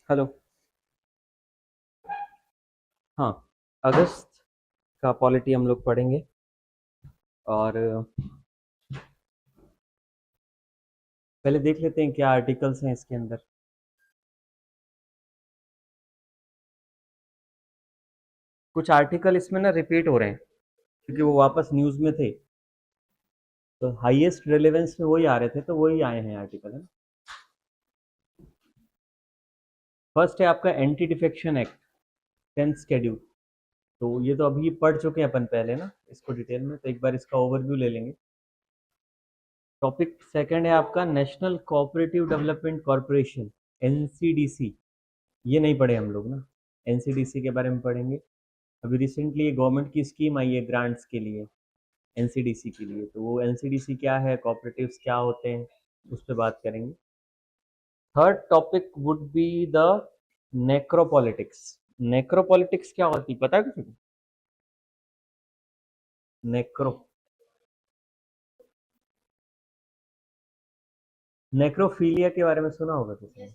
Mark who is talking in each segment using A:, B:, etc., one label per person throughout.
A: Hello. हाँ, अगस्त का polity हम लोग पढ़ेंगे। और पहले देख लेते हैं क्या आर्टिकल्स हैं इसके अंदर। कुछ आर्टिकल इसमें ना रिपीट हो रहे हैं क्योंकि वो वापस न्यूज़ में थे, तो हाईएस्ट रेलेवेंस में वही आ रहे थे, तो वही आए हैं आर्टिकल, है ना। फर्स्ट है आपका anti defection act, 10th schedule. तो ये तो अभी पढ़ चुके हैं अपन पहले ना इसको डिटेल में, तो एक बार इसका ओवरव्यू ले लेंगे। टॉपिक सेकंड है आपका national cooperative development corporation, NCDC. ये नहीं पढ़े हम लोग ना, एनसीडीसी के बारे में पढ़ेंगे। अभी रिसेंटली गवर्नमेंट की स्कीम आई है ग्रांट्स के लिए, एनसीडीसी के लिए। तो वो एनसीडीसी क्या है, कोऑपरेटिव्स क्या होते हैं, उस पर बात करेंगे। Third topic would be the necropolitics. Necropolitics क्या होती है, पता है कुछ? नेक्रो नेक्रोफीलिया के बारे में सुना होगा किसी ने?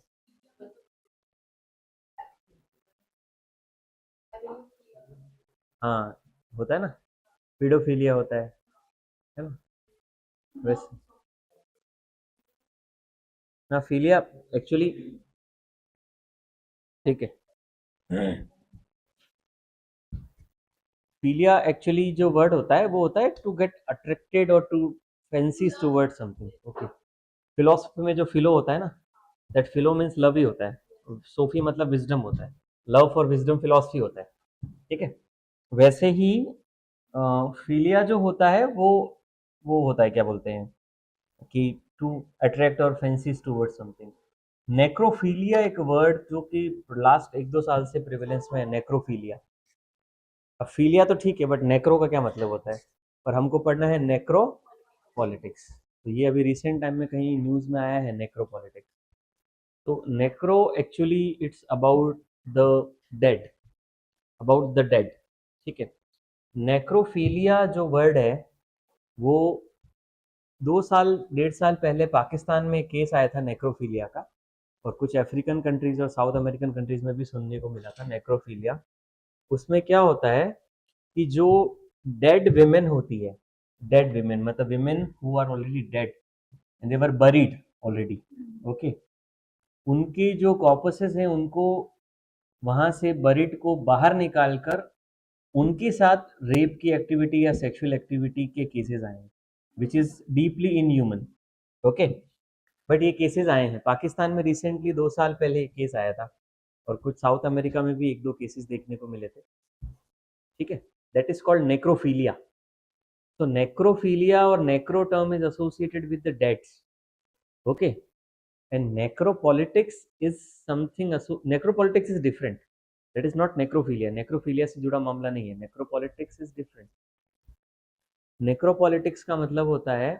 A: हाँ, होता है ना, पीडोफीलिया होता है ना। वैसे ना, फीलिया एक्चुअली, ठीक है। फीलिया एक्चुअली जो वर्ड होता है वो होता है टू गेट अट्रैक्टेड और to fancies toward something. Okay. Philosophy में जो फिलो होता है ना, दैट फिलो मीन्स लव ही होता है। सोफी मतलब विजडम होता है, लव फॉर विजडम फिलोसफी होता है। ठीक है। वैसे ही फीलिया जो होता है वो होता है, क्या बोलते हैं, कि टू अट्रैक्ट और फैंसीज टूवर्ड समथिंग। नेक्रोफीलिया एक वर्ड जो कि लास्ट 1-2 साल से प्रिवेलेंस में है, नेक्रोफीलिया। अब फीलिया तो ठीक है, बट नेक्रो का क्या मतलब होता है? पर हमको पढ़ना है नेक्रो पॉलिटिक्स। तो ये अभी रिसेंट टाइम में कहीं न्यूज में आया है, नेक्रो पॉलिटिक्स। तो नेक्रो actually it's about the dead, about the dead. ठीक है। नेक्रोफीलिया जो वर्ड है वो 2 साल 1.5 साल पहले पाकिस्तान में केस आया था नेक्रोफीलिया का, और कुछ अफ्रीकन कंट्रीज और साउथ अमेरिकन कंट्रीज में भी सुनने को मिला था नेक्रोफीलिया। उसमें क्या होता है कि जो डेड विमेन होती है, डेड विमेन मतलब women who are already dead and they were buried already, okay, उनकी जो कॉर्पसेस हैं उनको वहां से बरीड को बाहर निकालकर उनके साथ रेप की एक्टिविटी या सेक्सुअल एक्टिविटी के केसेस आए हैं, which is deeply inhuman. Okay. But ये केसेस आए हैं पाकिस्तान में रिसेंटली, 2 साल पहले एक केस आया था, और कुछ साउथ अमेरिका में भी 1-2 केसेस देखने को मिले थे। ठीक है। That is called necrophilia. तो नेक्रोफीलिया और necro term is associated with the deads. Okay. And necropolitics is something, necropolitics is different. That is not necrophilia, necrophilia से जुड़ा मामला नहीं है, नेक्रोपॉलिटिक्स इज डिफरेंट। नेक्रोपॉलिटिक्स का मतलब होता है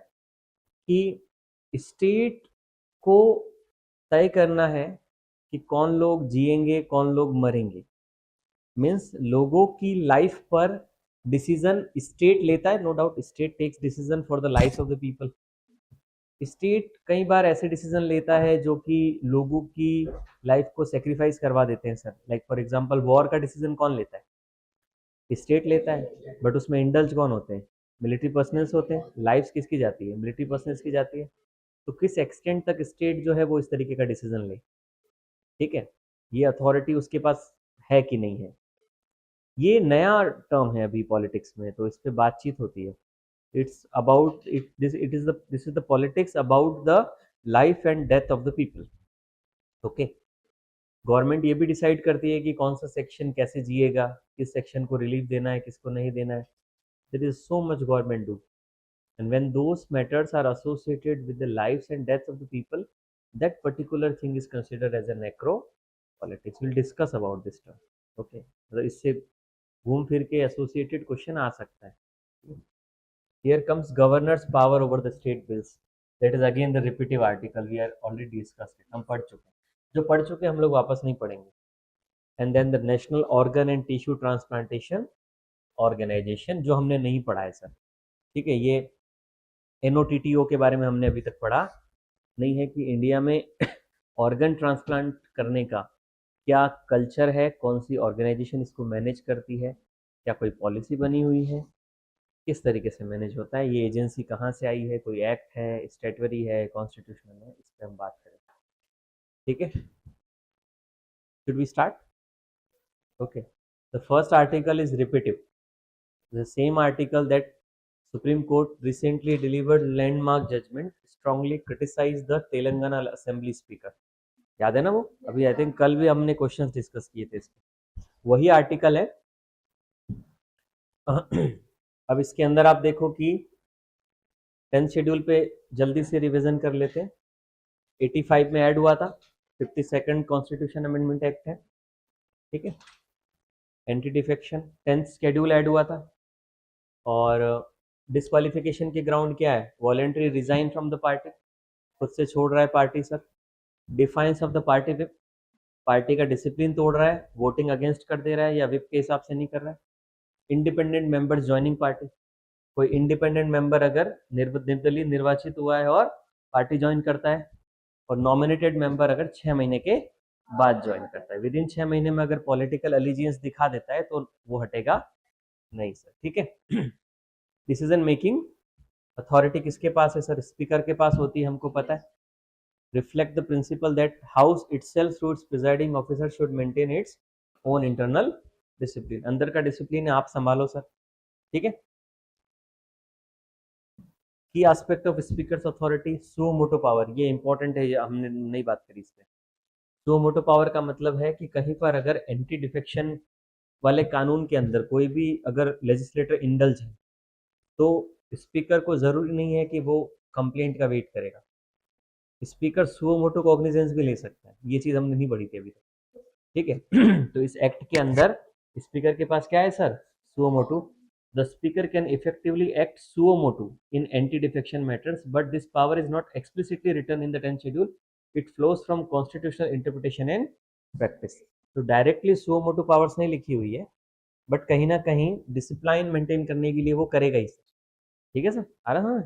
A: कि स्टेट को तय करना है कि कौन लोग जिएंगे कौन लोग मरेंगे। मीन्स लोगों की लाइफ पर डिसीजन स्टेट लेता है, no doubt state takes decision for the life of the people. State कई बार ऐसे डिसीजन लेता है जो कि लोगों की लाइफ को सेक्रीफाइस करवा देते हैं sir. Like for example war का डिसीजन कौन लेता है? स्टेट लेता है, बट उसमें इंडल्ज कौन होते हैं? मिलिट्री पर्सनल्स होते हैं। लाइफ किसकी जाती है? मिलिट्री पर्सनल्स की जाती है। तो किस एक्सटेंट तक स्टेट जो है वो इस तरीके का डिसीजन ले, ठीक है, ये अथॉरिटी उसके पास है कि नहीं है। ये नया टर्म है अभी पॉलिटिक्स में, तो इस पे बातचीत होती है। It's about it this it is the this is the politics about the life and death of the people. Okay. Government ये भी डिसाइड करती है कि कौन सा सेक्शन कैसे जिएगा, किस सेक्शन को रिलीफ देना है, किसको नहीं देना है। There is so much government do, and when those matters are associated with the lives and deaths of the people, that particular thing is considered as a necro politics. We'll discuss about this term. Okay, मतलब इससे घूम फिर के associated question आ सकता है। here comes governor's power over the state bills. That is again the repetitive article we are already discussed it, हम पढ़ चुके हैं। जो पढ़ चुके हैं हम लोग वापस नहीं पढ़ेंगे। And then the national organ and tissue transplantation organisation, जो हमने नहीं पढ़ा है सर। ठीक है। ये एनओटीटीओ के बारे में हमने अभी तक पढ़ा नहीं है कि इंडिया में ऑर्गन ट्रांसप्लांट करने का क्या कल्चर है, कौन सी ऑर्गेनाइजेशन इसको मैनेज करती है, क्या कोई पॉलिसी बनी हुई है, किस तरीके से मैनेज होता है, ये एजेंसी कहाँ से आई है, कोई एक्ट है, स्टैट्यूटरी है, कॉन्स्टिट्यूशनल है, इस पर हम बात करेंगे। ठीक है, should we start? Okay, the first article is repetitive, the same article that Supreme Court recently delivered landmark judgment strongly criticized the Telangana Assembly Speaker. याद है ना वो? अभी आई थिंक कल भी हमने क्वेश्चंस डिस्कस किए थे इसके, वही आर्टिकल है। अब इसके अंदर आप देखो कि 10th शेड्यूल पे जल्दी से रिवीजन कर लेते हैं। 85 में ऐड हुआ था, 52nd कॉन्स्टिट्यूशन अमेंडमेंट एक्ट है। ठीक है, anti defection 10th schedule add हुआ था, और डिस्क्वालिफिकेशन के ग्राउंड क्या है? Voluntary resign from the party, खुद से छोड़ रहा है party sir. Defines of the party whip, party का डिसिप्लिन तोड़ रहा है, वोटिंग अगेंस्ट कर दे रहा है या विप के हिसाब से नहीं कर रहा है। इंडिपेंडेंट मेंबर्स ज्वाइनिंग पार्टी, कोई इंडिपेंडेंट मेंबर अगर निर्दलीय निर्वाचित हुआ है और पार्टी ज्वाइन करता है, और नॉमिनेटेड मेंबर अगर 6 महीने के बाद ज्वाइन करता है, विद इन 6 महीने में अगर पॉलिटिकल एलिजियंस दिखा देता है तो वो हटेगा नहीं सर। ठीक है, डिसीजन मेकिंग अथॉरिटी किसके पास है सर? स्पीकर के पास होती है, हमको पता है। Reflect the principal that house itself through it's presiding officer should maintain its own internal discipline, अंदर का डिसिप्लिन आप संभालो सर। ठीक है, की aspect of speakers authority, suo motu power, ये इंपॉर्टेंट है, ये हमने नई बात करी इस पे। सुओ मोटो पावर का मतलब है कि कहीं पर अगर एंटी डिफेक्शन वाले कानून के अंदर कोई भी अगर लेजिस्लेटर इंडल्ज है, तो स्पीकर को जरूरी नहीं है कि वो कंप्लेंट का वेट करेगा, स्पीकर सुओ मोटो कॉग्निजेंस भी ले सकता है। ये चीज हमने नहीं पढ़ी थी अभी तक। ठीक है, तो इस एक्ट के अंदर स्पीकर के पास क्या है sir? Suo motu. The speaker can effectively act suo motu in anti defection matters, but this power is not explicitly written in the 10th schedule, it flows from constitutional interpretation and practice. तो directly suo motu powers नहीं लिखी हुई है, but कहीं ना कहीं discipline maintain करने के लिए वो करेगा ही सर। ठीक है सर, आ रहा है?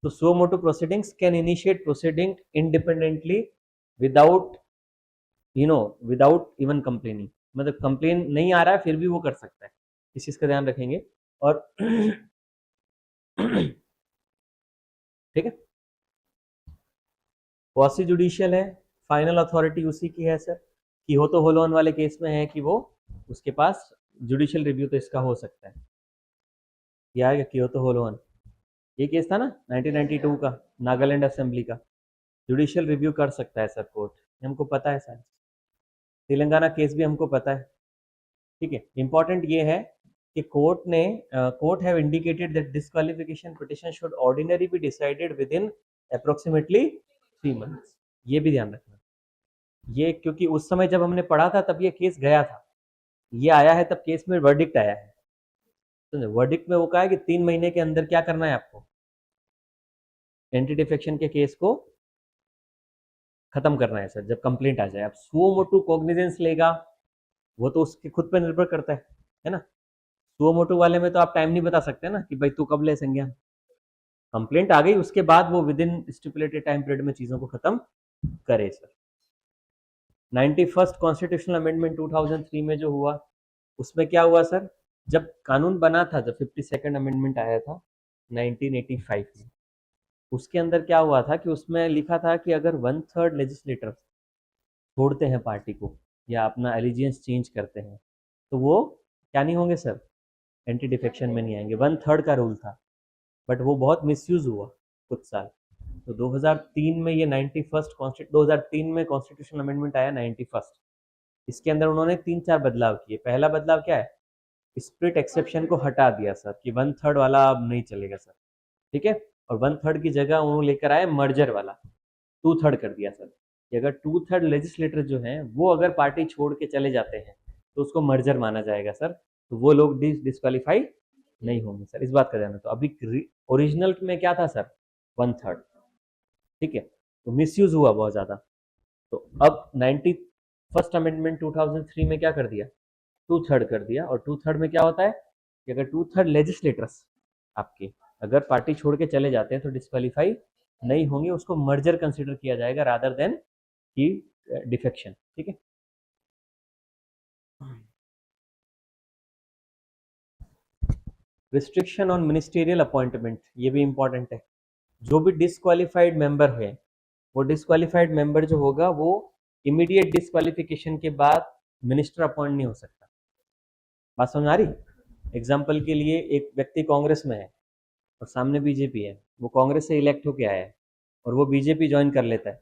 A: तो suo motu proceedings can initiate proceeding independently without without even complaining, मतलब कंप्लेन नहीं आ रहा है फिर भी वो कर सकता है, इस चीज का ध्यान रखेंगे। और ठीक है, क्वासी जुडिशियल है, फाइनल अथॉरिटी उसी की है सर। कि हो तो होलोन वाले केस में है कि वो उसके पास जुडिशियल रिव्यू तो इसका हो सकता है, क्या है कि हो तो होलोन, ये केस था ना 1992 का, नागालैंड असेंबली का, जुडिशियल रिव्यू कर सकता है सर कोर्ट, हमको पता है सर। तेलंगाना केस भी हमको पता है। ठीक है, इंपॉर्टेंट ये है कि court have indicated that disqualification petition should ordinary be decided with in approximately 3 months, ये भी ध्यान रखना। ये क्योंकि उस समय जब हमने पढ़ा था तब ये केस गया था, ये आया है तब केस में वर्डिक्ट आया है, तो वर्डिक्ट में वो कहा है कि 3 महीने के अंदर क्या करना है आपको, एंटी डिफेक्शन के केस को खत्म करना है सर, जब कंप्लेंट आ जाए। अब सुओ मोटू कॉग्निजेंस लेगा वो तो उसके खुद पर निर्भर करता है ना। सुओ मोटो वाले में तो आप टाइम नहीं बता सकते ना कि भाई तू कब ले संज्ञान, कंप्लेंट आ गई उसके बाद वो with in stipulated time period में चीजों को खत्म करे सर। 91st कॉन्स्टिट्यूशनल अमेंडमेंट 2003 में जो हुआ, उसमें क्या हुआ सर? जब कानून बना था, जब 52nd अमेंडमेंट आया था 1985 में, उसके अंदर क्या हुआ था कि उसमें लिखा था कि अगर 1/3 लेजिस्लेटर छोड़ते हैं पार्टी को या अपना एलिजियंस चेंज करते हैं, तो वो क्या नहीं होंगे सर? एंटी डिफेक्शन में नहीं आएंगे। 1/3 का रूल था, बट वो बहुत मिसयूज हुआ कुछ साल। तो 2003 में ये 2003 में कॉन्स्टिट्यूशन अमेंडमेंट आया 91st, इसके अंदर उन्होंने 3-4 बदलाव किए। पहला बदलाव क्या है? स्प्लिट एक्सेप्शन को हटा दिया सर, कि 1/3 वाला अब नहीं चलेगा सर। ठीक है, और 1/3 की जगह उन्होंने लेकर आए मर्जर वाला, 2/3 कर दिया सर, कि अगर 2/3 लेजिस्लेटर जो हैं वो अगर पार्टी छोड़ के चले जाते हैं तो उसको मर्जर माना जाएगा सर, तो वो लोग डिस्क्वालीफाई नहीं होंगे सर, इस बात का ध्यान। तो अभी ओरिजिनल में क्या था सर? 1/3। ठीक है, तो मिसयूज हुआ बहुत ज्यादा। तो अब 91st अमेंडमेंट 2003 में क्या कर दिया? 2/3 कर दिया। और 2/3 में क्या होता है कि अगर 2/3 लेजिस्लेटर्स आपके अगर पार्टी छोड़ के चले जाते हैं तो डिस्क्वालीफाई नहीं होंगे, उसको मर्जर कंसिडर किया जाएगा रादर देन कि डिफेक्शन। ठीक है, रिस्ट्रिक्शन ऑन मिनिस्टेरियल अपॉइंटमेंट, ये भी इंपॉर्टेंट है। जो भी डिसक्वालिफाइड मेंबर है, वो डिसक्वालिफाइड मेंबर जो होगा वो इमीडिएट डिसक्वालिफिकेशन के बाद मिनिस्टर अपॉइंट नहीं हो सकता। बात समझ आ रही? एग्जाम्पल के लिए एक व्यक्ति कांग्रेस में है और सामने बीजेपी है, वो कांग्रेस से इलेक्ट होके आया है और वो बीजेपी ज्वाइन कर लेता है।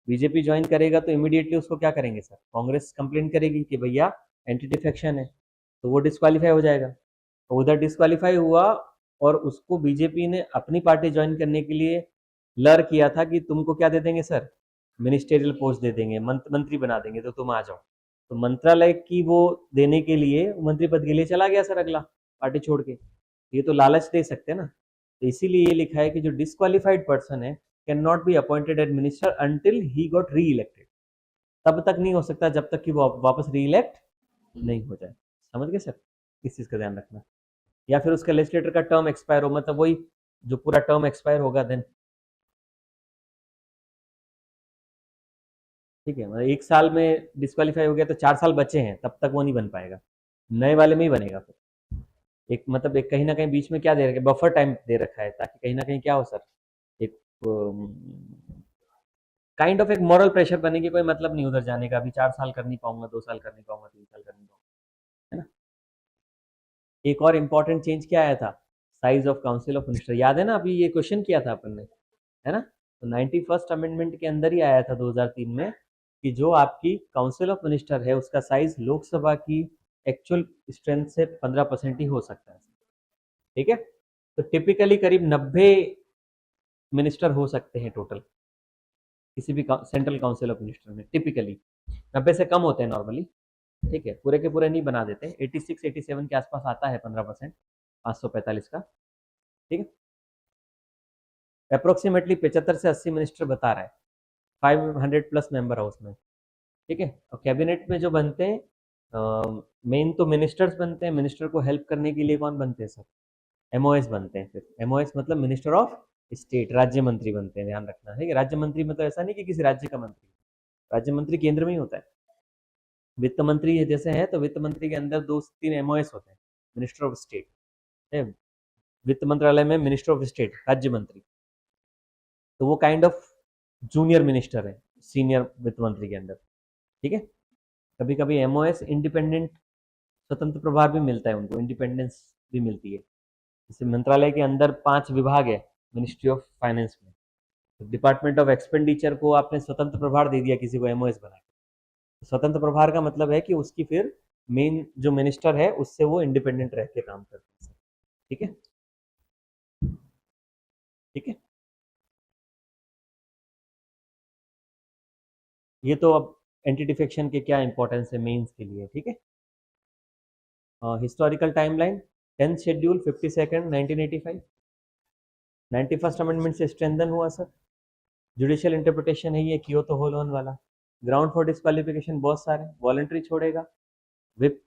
A: बीजेपी ज्वाइन करेगा तो इमीडिएटली उसको क्या करेंगे सर? कांग्रेस कंप्लेंट करेगी कि भैया एंटी डिफेक्शन है, तो वो डिस्क्वालीफाई हो जाएगा। तो उधर डिस्क्वालीफाई हुआ और उसको बीजेपी ने अपनी पार्टी ज्वाइन करने के लिए लर किया था कि तुमको क्या दे देंगे सर, मिनिस्टेरियल पोस्ट दे देंगे, मंत्री बना देंगे, तो तुम आ जाओ। तो मंत्रालय की वो देने के लिए मंत्री पद के लिए चला गया सर अगला, पार्टी छोड़ के। ये तो लालच दे सकते हैं ना। तो इसीलिए ये लिखा है कि जो डिस्क्वालिफाइड पर्सन है can not be appointed as minister until he got re elected. तब तक नहीं हो सकता जब तक कि वो वापस री इलेक्ट नहीं हो जाए। समझ गए सर? इस चीज का ध्यान रखना। या फिर उसका लेजिस्लेटर का टर्म एक्सपायर हो, मतलब वही जो पूरा टर्म एक्सपायर होगा देन। ठीक है, मतलब 1 साल में डिस्क्वालीफाई हो गया तो 4 साल बचे हैं, तब तक वो नहीं बन पाएगा, नए वाले में ही बनेगा फिर। एक मतलब एक कहीं ना कहीं बीच में क्या दे रखा है, बफर टाइम दे रखा है, ताकि कहीं ना कहीं क्या हो सर, एक काइंड ऑफ एक मॉरल प्रेशर बने कि कोई मतलब नहीं उधर जाने का, अभी 4 साल कर नहीं पाऊंगा, 2 साल कर नहीं पाऊंगा, 3 साल कर नहीं पाऊंगा, है ना। एक और इम्पोर्टेंट चेंज क्या आया था, size of council of minister. याद है ना, अभी ये क्वेश्चन किया था अपन ने, है ना। तो 91st अमेंडमेंट के अंदर ही आया था 2003 में कि जो आपकी काउंसिल ऑफ मिनिस्टर है उसका साइज लोकसभा की एक्चुअल स्ट्रेंथ से 15% ही हो सकता है। ठीक है, तो टिपिकली करीब 90 मिनिस्टर हो सकते हैं टोटल किसी भी सेंट्रल काउंसिल ऑफ मिनिस्टर में। टिपिकली 90 से कम होते हैं नॉर्मली। ठीक है, पूरे के पूरे नहीं बना देते। 86 87 के आसपास आता है 15%, 545 का। ठीक है, अप्रोक्सीमेटली 75 से 80 मिनिस्टर बता रहा है, 500 प्लस मेंबर हाउस में। ठीक है, और कैबिनेट में जो बनते हैं मेन तो मिनिस्टर्स बनते हैं। मिनिस्टर को हेल्प करने के लिए कौन बनते हैं सर? एमओएस बनते हैं। फिर एमओएस मतलब मिनिस्टर ऑफ स्टेट, राज्य मंत्री बनते हैं, ध्यान रखना। ठीक है, राज्य मंत्री मतलब ऐसा नहीं कि किसी राज्य का मंत्री, राज्य मंत्री केंद्र में ही होता है। वित्त मंत्री जैसे है तो वित्त मंत्री के अंदर 2 3 एमओएस होते हैं, मिनिस्टर ऑफ स्टेट। वित्त मंत्रालय में मिनिस्टर ऑफ स्टेट, राज्य मंत्री, तो वो काइंड ऑफ जूनियर मिनिस्टर है सीनियर वित्त मंत्री के अंदर। ठीक है, कभी कभी एमओएस इंडिपेंडेंट स्वतंत्र प्रभार भी मिलता है उनको, इंडिपेंडेंस भी मिलती है। जैसे मंत्रालय के अंदर 5 विभाग है मिनिस्ट्री ऑफ फाइनेंस में, तो डिपार्टमेंट ऑफ एक्सपेंडिचर को आपने स्वतंत्र प्रभार दे दिया किसी को एमओएस बना के। स्वतंत्र प्रभार का मतलब है कि उसकी फिर मेन जो मिनिस्टर है उससे वो इंडिपेंडेंट रह के काम करते हैं। ठीक है, ठीक है, ये तो अब एंटी डिफेक्शन के क्या इंपॉर्टेंस है मेंस के लिए। ठीक है, historical timeline, 10th schedule 52 1985, 91st amendment से स्ट्रेंथन हुआ सर। जुडिशियल इंटरप्रिटेशन है ये कियोतो होलोन वाला। ग्राउंड फॉर डिस्क्वालिफिकेशन बहुत सारे, वॉलंटरी छोड़ेगा, विप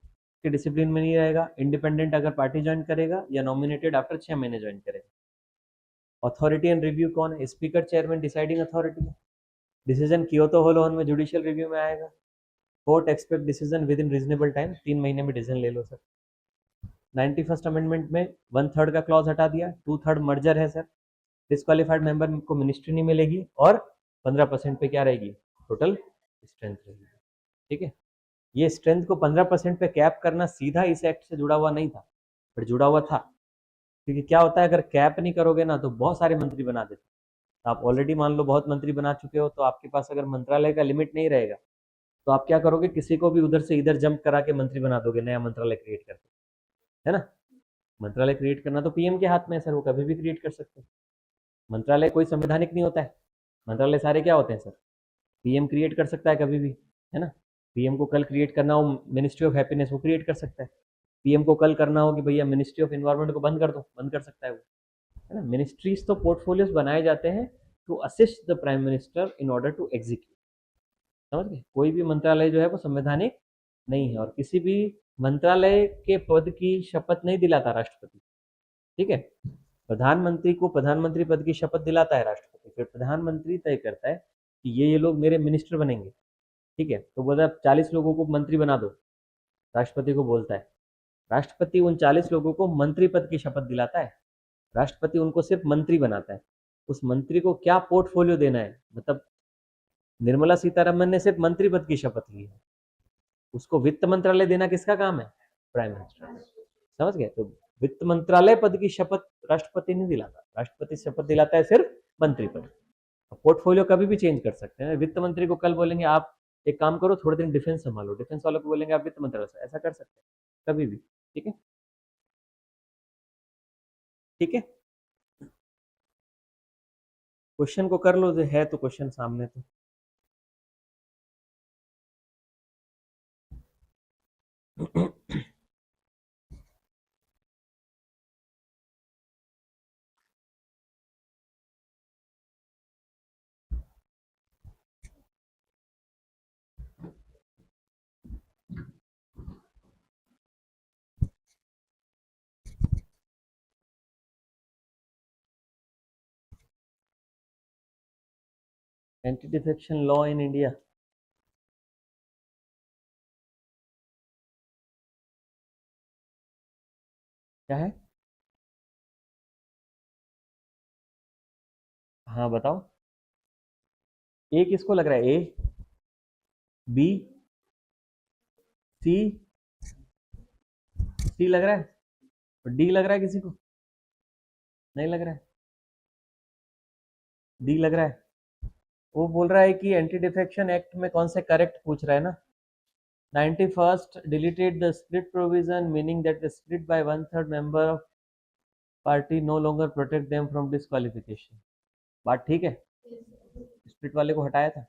A: के डिसिप्लिन में नहीं रहेगा, इंडिपेंडेंट अगर पार्टी ज्वाइन करेगा, या नॉमिनेटेड आफ्टर 6 महीने ज्वाइन करेगा। अथॉरिटी एंड रिव्यू कौन है? Speaker, chairman, deciding authority. Decision Kihoto होलोन में जुडिशियल रिव्यू में आएगा। Court expect decision with in reasonable time, 3 महीने में डिसीजन ले लो सर। 91st अमेंडमेंट में 1/3 का क्लॉज हटा दिया, 2/3 मर्जर है सर। डिस्क्वालीफाइड मेंबर को मिनिस्ट्री नहीं मिलेगी और 15% पे क्या रहेगी, टोटल स्ट्रेंथ रहेगी। ठीक है, ये स्ट्रेंथ को 15% पे कैप करना सीधा इस एक्ट से जुड़ा हुआ नहीं था, पर जुड़ा हुआ था। क्योंकि क्या होता है, अगर कैप नहीं करोगे ना तो बहुत सारे मंत्री बना देते। तो आप ऑलरेडी मान लो बहुत मंत्री बना चुके हो, तो आपके पास अगर मंत्रालय का लिमिट नहीं रहेगा तो आप क्या करोगे, किसी को भी उधर से इधर जंप करा के मंत्री बना दोगे, नया मंत्रालय क्रिएट करके, है ना। मंत्रालय क्रिएट करना तो पीएम के हाथ में है सर, वो कभी भी क्रिएट कर सकते हैं। मंत्रालय कोई संवैधानिक नहीं होता है, मंत्रालय सारे क्या होते हैं सर, पीएम क्रिएट कर सकता है कभी भी, है ना। पीएम को कल क्रिएट करना हो मिनिस्ट्री ऑफ हैप्पीनेस, वो क्रिएट कर सकता है। पीएम को कल करना हो कि भैया मिनिस्ट्री ऑफ इन्वायरमेंट को बंद कर दो, बंद कर सकता है वो, है ना। मिनिस्ट्रीज तो पोर्टफोलियोज बनाए जाते हैं to assist the prime minister in order to execute. समझ गए, कोई भी मंत्रालय जो है वो संवैधानिक नहीं है, और किसी भी मंत्रालय के पद की शपथ नहीं दिलाता राष्ट्रपति। ठीक है, प्रधानमंत्री को प्रधानमंत्री पद की शपथ दिलाता है राष्ट्रपति, फिर प्रधानमंत्री तय करता है कि ये लोग मेरे मिनिस्टर बनेंगे। ठीक है, तो बोला 40 लोगों को मंत्री बना दो, राष्ट्रपति को बोलता है, राष्ट्रपति उन 40 लोगों को मंत्री पद की शपथ दिलाता है। राष्ट्रपति उनको सिर्फ मंत्री बनाता है। उस मंत्री को क्या पोर्टफोलियो देना है, मतलब निर्मला सीतारमन ने सिर्फ मंत्री पद की शपथ ली है, उसको वित्त मंत्रालय देना किसका काम है? Prime minister. समझ गए? तो वित्त मंत्रालय पद की शपथ राष्ट्रपति नहीं दिलाता, राष्ट्रपति शपथ दिलाता है सिर्फ मंत्री पद। पोर्टफोलियो कभी भी चेंज कर सकते हैं। वित्त मंत्री को कल बोलेंगे आप एक काम करो, थोड़े दिन डिफेंस संभालो, डिफेंस वालों को बोलेंगे आप वित्त मंत्रालय से, ऐसा कर सकते हैं कभी भी। ठीक है, ठीक है। क्वेश्चन को कर लो, जो है तो क्वेश्चन सामने तो। Anti defection law in India क्या है? हाँ बताओ। ए किसको लग रहा है? ए, बी, सी? सी लग रहा है? और डी लग रहा है किसी को? नहीं लग रहा है? डी लग रहा है। वो बोल रहा है कि एंटी डिफेक्शन एक्ट में कौन से करेक्ट पूछ रहा है ना। 91st deleted the split provision, meaning that the split by one-third member of party no longer protect them from disqualification। बात ठीक है? स्प्लिट वाले को हटाया था।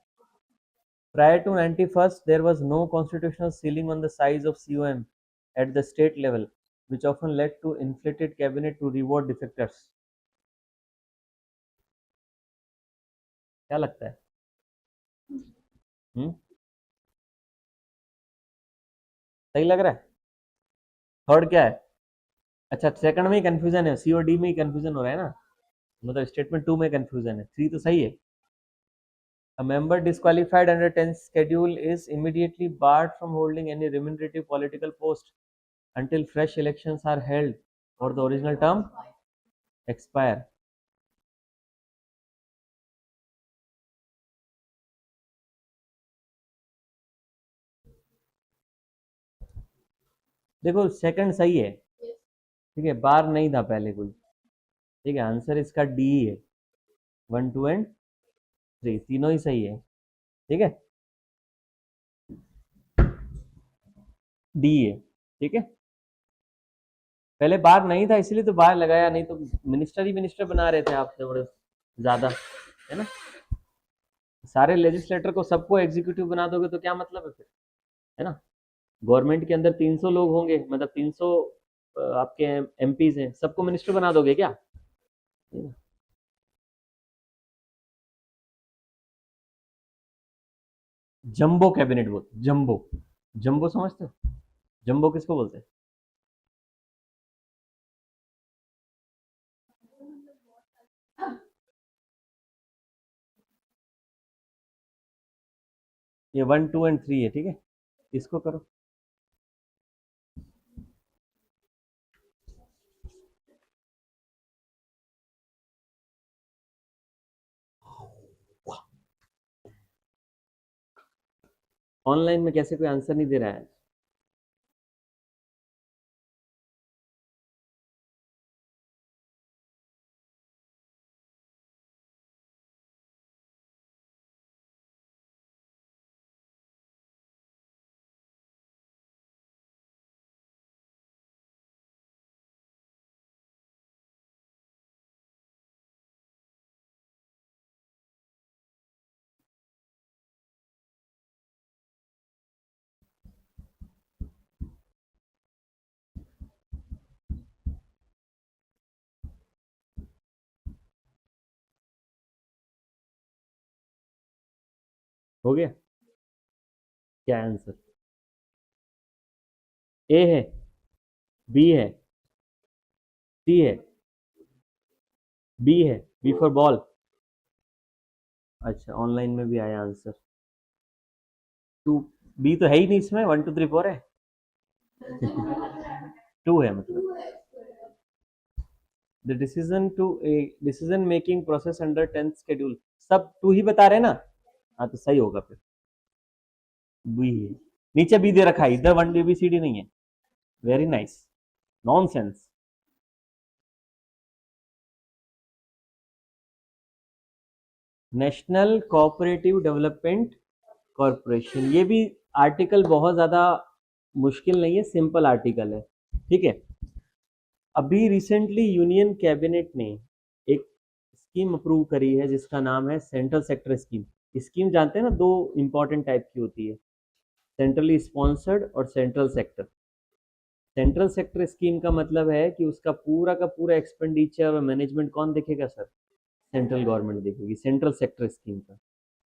A: Prior to 91st, there was no constitutional ceiling on the size of COM at the state level, which often led to inflated cabinet to reward defectors। क्या लगता है? हम्म, सही लग रहा है? थर्ड क्या है? अच्छा, सेकंड में ही कंफ्यूजन है, सी और डी में ही कंफ्यूजन हो रहा है ना, मतलब स्टेटमेंट 2 में कंफ्यूजन है, 3 तो सही है। A member disqualified under 10th schedule is immediately barred from holding any remunerative political post until fresh elections are held or the original term expire। देखो सेकंड सही है, ठीक है, बार नहीं था पहले कोई। ठीक है, आंसर इसका डी है, 1 2 एंड 3 तीनों ही सही है। ठीक है, डी है। ठीक है, पहले बार नहीं था इसलिए तो बार लगाया, नहीं तो मिनिस्टर ही मिनिस्टर बना रहे थे आप थोड़े ज्यादा, है ना। सारे लेजिस्लेटर को सबको एग्जीक्यूटिव बना दोगे तो क्या मतलब है फिर, है ना। गवर्नमेंट के अंदर 300 लोग होंगे, मतलब 300 आपके एमपीज हैं, सबको मिनिस्टर बना दोगे क्या? जंबो कैबिनेट बोलते, जंबो। जंबो समझते हो? जंबो किसको बोलते हैं? ये 1 2 एंड 3 है। ठीक है, इसको करो। ऑनलाइन में कैसे कोई आंसर नहीं दे रहा है? हो गया? क्या आंसर? ए है, बी है, सी है, बी है, बी फॉर बॉल। अच्छा, ऑनलाइन में भी आया आंसर। टू, बी तो है ही नहीं इसमें, 1 2 3 4 है। टू है मतलब the decision making process under 10th schedule, सब टू ही बता रहे हैं ना। हाँ तो सही होगा फिर, बी है। नीचे बी दे रखा है, इधर one B B C D नहीं है। Very nice, nonsense. National cooperative development corporation, ये भी आर्टिकल बहुत ज्यादा मुश्किल नहीं है, सिंपल आर्टिकल है, ठीक है। अभी रिसेंटली यूनियन कैबिनेट ने एक स्कीम अप्रूव करी है जिसका नाम है सेंट्रल सेक्टर स्कीम। स्कीम जानते हैं ना, दो इंपॉर्टेंट टाइप की होती है, सेंट्रली स्पॉन्सर्ड और central sector. Central sector scheme का मतलब है कि उसका पूरा का पूरा एक्सपेंडिचर और मैनेजमेंट कौन देखेगा सर? सेंट्रल गवर्नमेंट देखेगी, सेंट्रल सेक्टर स्कीम का।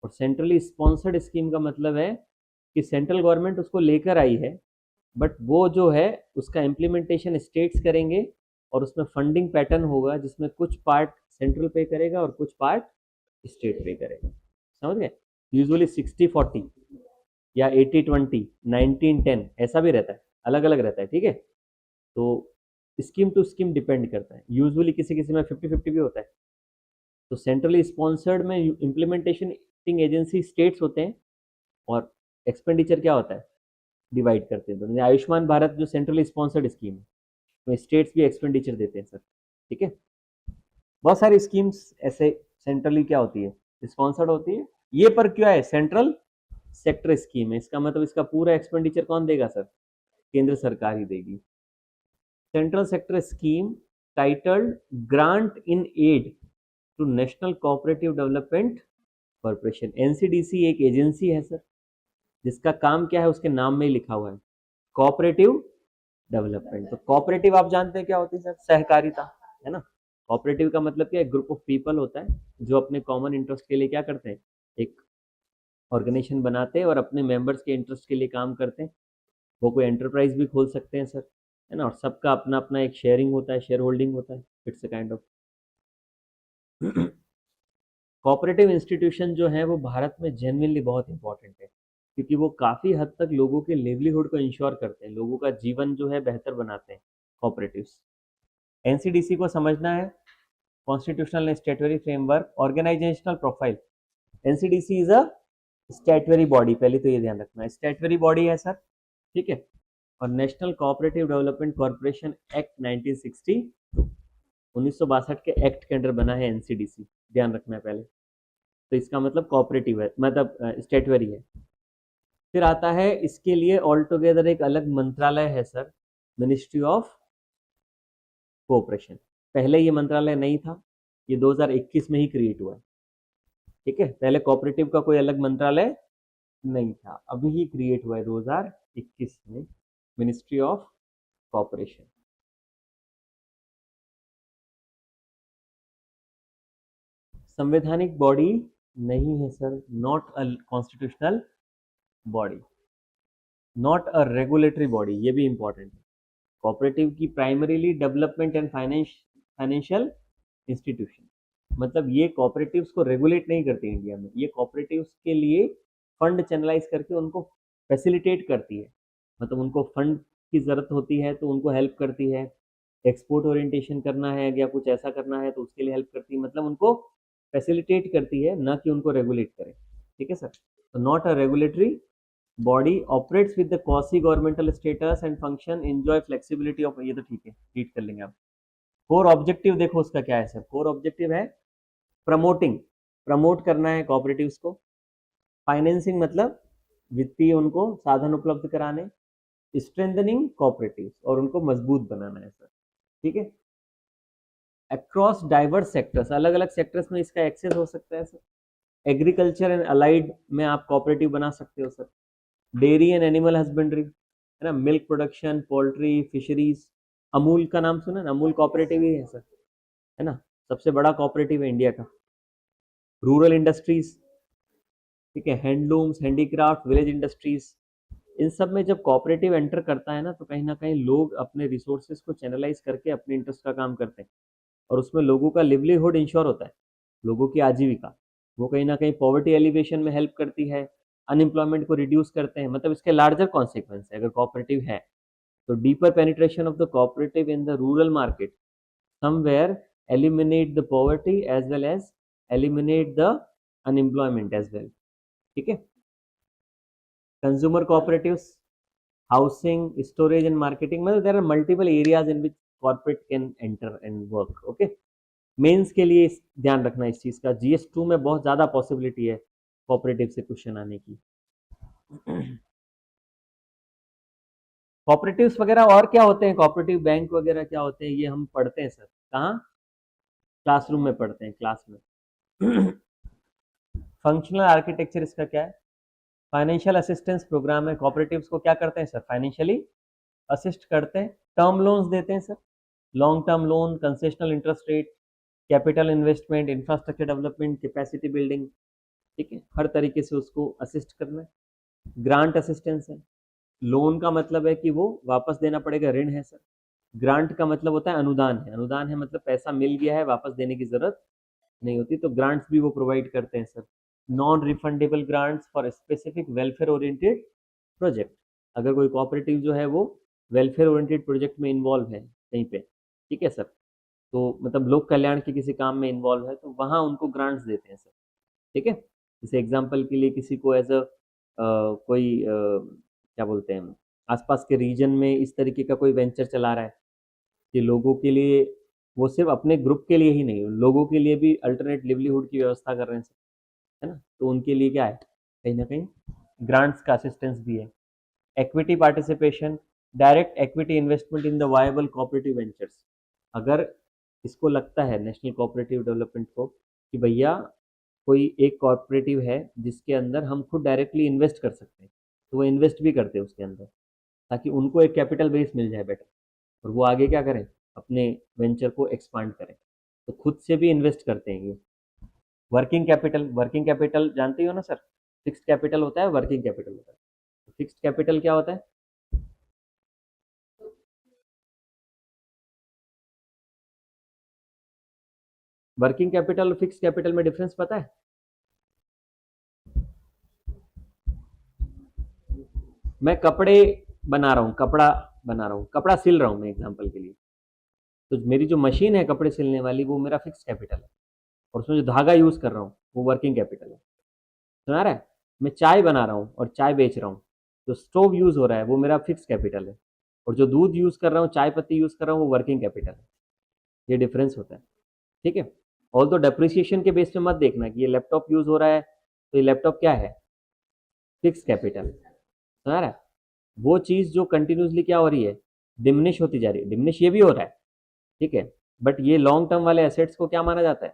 A: और सेंट्रली स्पॉन्सर्ड स्कीम का मतलब है कि सेंट्रल गवर्नमेंट उसको लेकर आई है, बट वो जो है उसका इम्प्लीमेंटेशन स्टेट्स करेंगे, और उसमें फंडिंग पैटर्न होगा जिसमें कुछ पार्ट सेंट्रल पे करेगा और कुछ पार्ट स्टेट पे करेगा। समझ गए? यूजुअली 60-40 या 80-20, 19-10 ऐसा भी रहता है, अलग अलग रहता है, ठीक है। तो स्कीम टू स्कीम डिपेंड करता है, यूजुअली किसी किसी में 50-50 भी होता है। तो सेंट्रली स्पॉन्सर्ड में इम्प्लीमेंटेशन एजेंसी स्टेट्स होते हैं, और एक्सपेंडिचर क्या होता है, डिवाइड करते हैं। तो आयुष्मान भारत जो सेंट्रली स्पॉन्सर्ड स्कीम है, तो स्टेट्स भी एक्सपेंडिचर देते हैं सर, ठीक है। बहुत सारी स्कीम्स ऐसे सेंट्रली क्या होती है, स्पॉन्सर्ड होती है। ये पर क्या है, सेंट्रल सेक्टर स्कीम है, इसका मतलब इसका पूरा एक्सपेंडिचर कौन देगा सर? केंद्र सरकार ही देगी। Central sector scheme titled grant in aid to national cooperative development corporation. NCDC एक एजेंसी है सर, जिसका काम क्या है उसके नाम में ही लिखा हुआ है, कोऑपरेटिव डेवलपमेंट। तो कोऑपरेटिव आप जानते हैं क्या होती है सर? सहकारिता, है ना। कोऑपरेटिव का मतलब क्या है? ग्रुप ऑफ पीपल होता है जो अपने कॉमन इंटरेस्ट के लिए क्या करते हैं, एक ऑर्गेनाइजेशन बनाते हैं और अपने मेंबर्स के इंटरेस्ट के लिए काम करते हैं। वो कोई एंटरप्राइज भी खोल सकते हैं सर, है ना। और सबका अपना अपना एक शेयरिंग होता है, शेयर होल्डिंग होता है, it's a kind of cooperative institution जो है वो भारत में जेन्युइनली बहुत इंपॉर्टेंट है, क्योंकि वो काफ़ी हद तक लोगों के लिवलीहुड को इंश्योर करते हैं, लोगों का जीवन जो है बेहतर बनाते हैं कोऑपरेटिव्स। एनसीडीसी को समझना है, constitutional and statutory framework, organisational profile. NCDC is a statutory body, पहले तो ये ध्यान रखना है, स्टैट्यूटरी बॉडी है सर, ठीक है। और national cooperative development corporation act 1960, 1962 के एक्ट के अंडर बना है एनसीडीसी, ध्यान रखना है पहले। तो इसका मतलब कोऑपरेटिव है, मतलब स्टैट्यूटरी है। फिर आता है इसके लिए ऑल टुगेदर एक अलग मंत्रालय है सर, मिनिस्ट्री ऑफ कोऑपरेशन। पहले ये मंत्रालय नहीं था, ये 2021 में ही क्रिएट हुआ है, ठीक है। पहले कोऑपरेटिव का कोई अलग मंत्रालय नहीं था, अभी ही क्रिएट हुआ है 2021 में, मिनिस्ट्री ऑफ कोऑपरेशन। संवैधानिक बॉडी नहीं है sir, not a constitutional body, not a regulatory body, ये भी इंपॉर्टेंट है। कोऑपरेटिव की primarily development and financial institution, मतलब ये कोऑपरेटिव्स को रेगुलेट नहीं करती इंडिया में, ये कोऑपरेटिव्स के लिए फंड चैनलाइज करके उनको फैसिलिटेट करती है। मतलब उनको फंड की ज़रूरत होती है तो उनको हेल्प करती है, एक्सपोर्ट ओरिएंटेशन करना है या कुछ ऐसा करना है तो उसके लिए हेल्प करती है, मतलब उनको फैसिलिटेट करती है, ना कि उनको रेगुलेट करे, ठीक है सर। तो not a regulatory body, operates with the quasi governmental status and function, enjoy flexibility of, ये तो ठीक है, रीड कर लेंगे आप। कोर ऑब्जेक्टिव देखो उसका क्या है सर, कोर ऑब्जेक्टिव है प्रमोटिंग, प्रमोट करना है कॉपरेटिव्स को। फाइनेंसिंग मतलब वित्तीय उनको साधन उपलब्ध कराने। स्ट्रेंथनिंग कॉपरेटिव्स, और उनको मजबूत बनाना है सर, ठीक है। अक्रॉस डाइवर्स सेक्टर्स, अलग अलग सेक्टर्स में इसका एक्सेस हो सकता है सर। एग्रीकल्चर एंड अलाइड में आप कॉपरेटिव बना सकते हो sir. Dairy and animal husbandry, है ना, milk production, poultry, fisheries. Amul का नाम सुना ना, अमूल कॉपरेटिव ही है सर, है ना, सबसे बड़ा कॉपरेटिव है इंडिया का। रूरल इंडस्ट्रीज, ठीक है, हैंडलूम्स, हैंडीक्राफ्ट, विलेज इंडस्ट्रीज, इन सब में जब कोऑपरेटिव एंटर करता है ना, तो कहीं ना कहीं लोग अपने रिसोर्सेज को चैनलाइज करके अपने इंटरेस्ट का काम करते हैं, और उसमें लोगों का लिवलीहुड इंश्योर होता है, लोगों की आजीविका। वो कहीं ना कहीं पॉवर्टी एलिवेशन में हेल्प करती है, अनएम्प्लॉयमेंट को रिड्यूस करते हैं, मतलब इसके लार्जर कॉन्सिक्वेंस है अगर कोऑपरेटिव है। तो deeper penetration of the cooperative in the rural market somewhere eliminate the poverty as well as eliminate the unemployment as well. ठीक है. Consumer cooperatives, housing, storage and marketing, मतलब there are multiple areas in which corporate can enter and work. Okay. Mains के लिए ध्यान रखना इस चीज का, GS2 में बहुत ज्यादा पॉसिबिलिटी है कोऑपरेटिव से क्वेश्चन आने की. कोऑपरेटिव्स वगैरह और क्या होते हैं, कोऑपरेटिव बैंक वगैरह क्या होते हैं, ये हम पढ़ते हैं सर. कहाँ? क्लासरूम में पढ़ते हैं, क्लास में. फंक्शनल आर्किटेक्चर इसका क्या है? फाइनेंशियल असिस्टेंस प्रोग्राम है. कोऑपरेटिव्स को क्या करते हैं सर? फाइनेंशियली असिस्ट करते हैं. टर्म लोन्स देते हैं sir, long term loan, concessional interest rate, capital investment, infrastructure development, capacity building. ठीक है, हर तरीके से उसको असिस्ट करना है. ग्रांट असिस्टेंस है. लोन का मतलब है कि वो वापस देना पड़ेगा, ऋण है सर. ग्रांट का मतलब होता है अनुदान है. अनुदान है मतलब पैसा मिल गया है, वापस देने की जरूरत नहीं होती, तो ग्रांट्स भी वो प्रोवाइड करते हैं sir. Non refundable grants for specific welfare oriented project. अगर कोई कोऑपरेटिव जो है वो वेलफेयर ओरिएंटेड प्रोजेक्ट में इन्वॉल्व है कहीं पे, ठीक है सर, तो मतलब लोक कल्याण के किसी काम में इन्वॉल्व है, तो वहाँ उनको ग्रांट्स देते हैं सर. ठीक है. जैसे एग्जाम्पल के लिए किसी को एज अ कोई क्या बोलते हैं, आसपास के रीजन में इस तरीके का कोई वेंचर चला रहा है कि लोगों के लिए, वो सिर्फ अपने ग्रुप के लिए ही नहीं, लोगों के लिए भी अल्टरनेट लिवलीहुड की व्यवस्था कर रहे हैं, है ना, तो उनके लिए क्या है, कहीं ना कहीं ग्रांट्स का असिस्टेंस भी है. Equity participation, direct equity investment in the viable cooperative ventures. अगर इसको लगता है नेशनल कोऑपरेटिव डेवलपमेंट को कि भैया कोई एक कोऑपरेटिव है जिसके अंदर हम खुद डायरेक्टली इन्वेस्ट कर सकते हैं, तो वो इन्वेस्ट भी करते हैं उसके अंदर, ताकि उनको एक कैपिटल बेस मिल जाए बेटर, और वो आगे क्या करें, अपने वेंचर को एक्सपांड करें, तो खुद से भी इन्वेस्ट करते हैं ये. वर्किंग कैपिटल, वर्किंग कैपिटल जानते हो ना सर, फिक्स्ड कैपिटल होता है, वर्किंग कैपिटल होता है. फिक्स्ड कैपिटल क्या होता है? वर्किंग कैपिटल और फिक्स्ड कैपिटल में डिफरेंस पता है? मैं कपड़े बना रहा हूँ, कपड़ा बना रहा हूँ, कपड़ा सिल रहा हूँ मैं एग्जांपल के लिए, तो मेरी जो मशीन है कपड़े सिलने वाली, वो मेरा फिक्स कैपिटल है, और उसमें जो धागा यूज कर रहा हूँ वो वर्किंग कैपिटल है. सुना रहा है? मैं चाय बना रहा हूँ और चाय बेच रहा हूँ, जो स्टोव यूज हो रहा है वो मेरा फिक्स कैपिटल है, और जो दूध यूज कर रहा हूँ, चाय पत्ती यूज कर रहा हूँ, वो वर्किंग कैपिटल है. ये डिफरेंस होता है. ठीक है. ऑल तो डेप्रिसिएशन के बेस पे मत देखना कि ये लैपटॉप यूज हो रहा है तो ये लैपटॉप क्या है, फिक्स कैपिटल. सुना रहा है? वो चीज जो कंटिन्यूसली क्या हो रही है, डिमिनिश होती जा रही है, डिमिनिश ये भी हो रहा है, ठीक है, बट ये लॉन्ग टर्म वाले एसेट्स को क्या माना जाता है,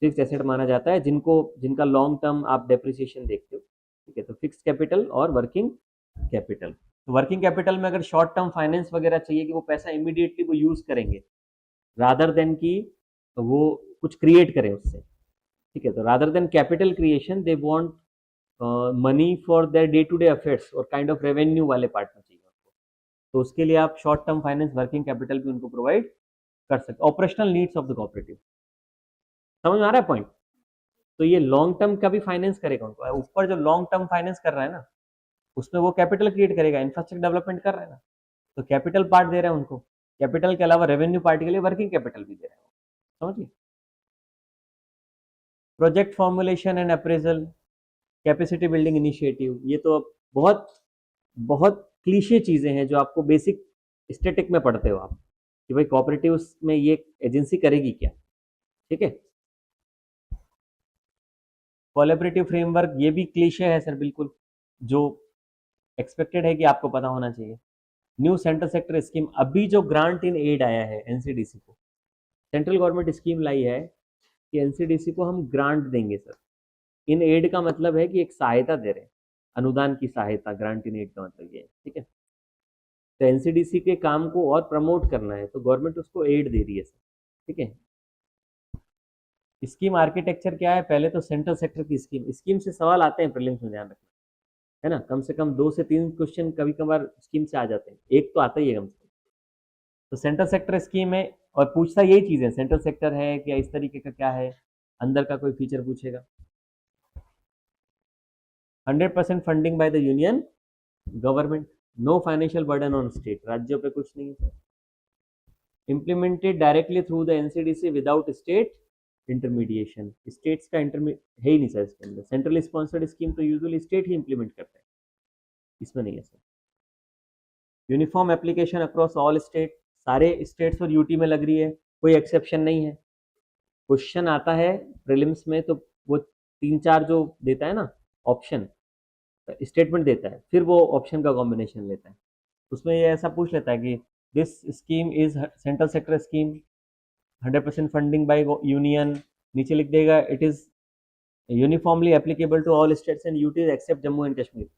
A: फिक्स एसेट माना जाता है, जिनको जिनका लॉन्ग टर्म आप डेप्रिसिएशन देखते हो. ठीक है, तो फिक्स कैपिटल और वर्किंग कैपिटल. तो वर्किंग कैपिटल में अगर शॉर्ट टर्म फाइनेंस वगैरह चाहिए कि वो पैसा इमीडिएटली वो यूज करेंगे, रादर देन कि वो कुछ क्रिएट करें उससे. ठीक है, तो rather than capital creation they want money for their day to day affairs, और काइंड ऑफ रेवेन्यू वाले पार्ट में चाहिए उनको, तो उसके लिए आप short term finance, working capital भी उनको प्रोवाइड कर सकते. Operational needs of the cooperative. समझ में आ रहा है पॉइंट? तो ये लॉन्ग टर्म का भी फाइनेंस करेगा उनको, ऊपर जो लॉन्ग टर्म फाइनेंस कर रहा है ना, उसमें वो कैपिटल क्रिएट करेगा, इंफ्रास्ट्रक्चर डेवलपमेंट कर रहा है ना, तो कैपिटल पार्ट दे रहा है उनको, कैपिटल के अलावा रेवेन्यू पार्ट के लिए वर्किंग कैपिटल भी दे रहा है. समझिए. Project formulation and appraisal, capacity building initiative, ये तो अब बहुत बहुत क्लीशे चीजें हैं जो आपको बेसिक स्टैटिक में पढ़ते हो आप, कि भाई कोऑपरेटिव में ये एजेंसी करेगी क्या. ठीक है. कोलैबोरेटिव फ्रेमवर्क, ये भी क्लीशे है सर बिल्कुल, जो एक्सपेक्टेड है कि आपको पता होना चाहिए. न्यू सेंट्रल सेक्टर स्कीम, अभी जो ग्रांट इन एड आया है एनसीडीसी को, सेंट्रल गवर्नमेंट स्कीम लाई है कि एनसीडीसी को हम ग्रांट देंगे सर. इन एड का मतलब है कि एक सहायता दे रहे हैं, अनुदान की सहायता, ग्रांट इन एड का मतलब ये है. ठीक है. तो एनसीडीसी के काम को और प्रमोट करना है तो गवर्नमेंट उसको एड दे रही है सर. ठीक है. स्कीम आर्किटेक्चर क्या है, पहले तो सेंट्रल सेक्टर की स्कीम, स्कीम से सवाल आते हैं प्रीलिम्स में, ध्यान रखना है ना, कम से कम 2 से 3 क्वेश्चन कभी कभार स्कीम से आ जाते हैं, एक तो आता ही है कम से कम. तो सेंट्रल सेक्टर स्कीम है, और पूछता यही चीज है, सेंट्रल सेक्टर है क्या, इस तरीके का क्या है, अंदर का कोई फीचर पूछेगा. 100% funding by the union government. No financial burden on state, राज्यों पे कुछ नहीं है sir. Implemented directly through the NCDC without state intermediation, states का है ही नहीं सर इसके अंदर। सेंट्रली स्पॉन्सर्ड स्कीम तो यूजुअली स्टेट ही इंप्लीमेंट करता है, इसमें नहीं है sir. Uniform application across all state, सारे स्टेट्स और यूटी में लग रही है, कोई एक्सेप्शन नहीं है। क्वेश्चन आता है प्रीलिम्स में तो वो 3-4 जो देता है ना ऑप्शन, स्टेटमेंट देता है, फिर वो ऑप्शन का कॉम्बिनेशन लेता है। उसमें ये ऐसा पूछ लेता है कि this scheme is central sector scheme 100% funding by union, नीचे लिख देगा it is uniformly applicable to all states and UTs except Jammu and Kashmir.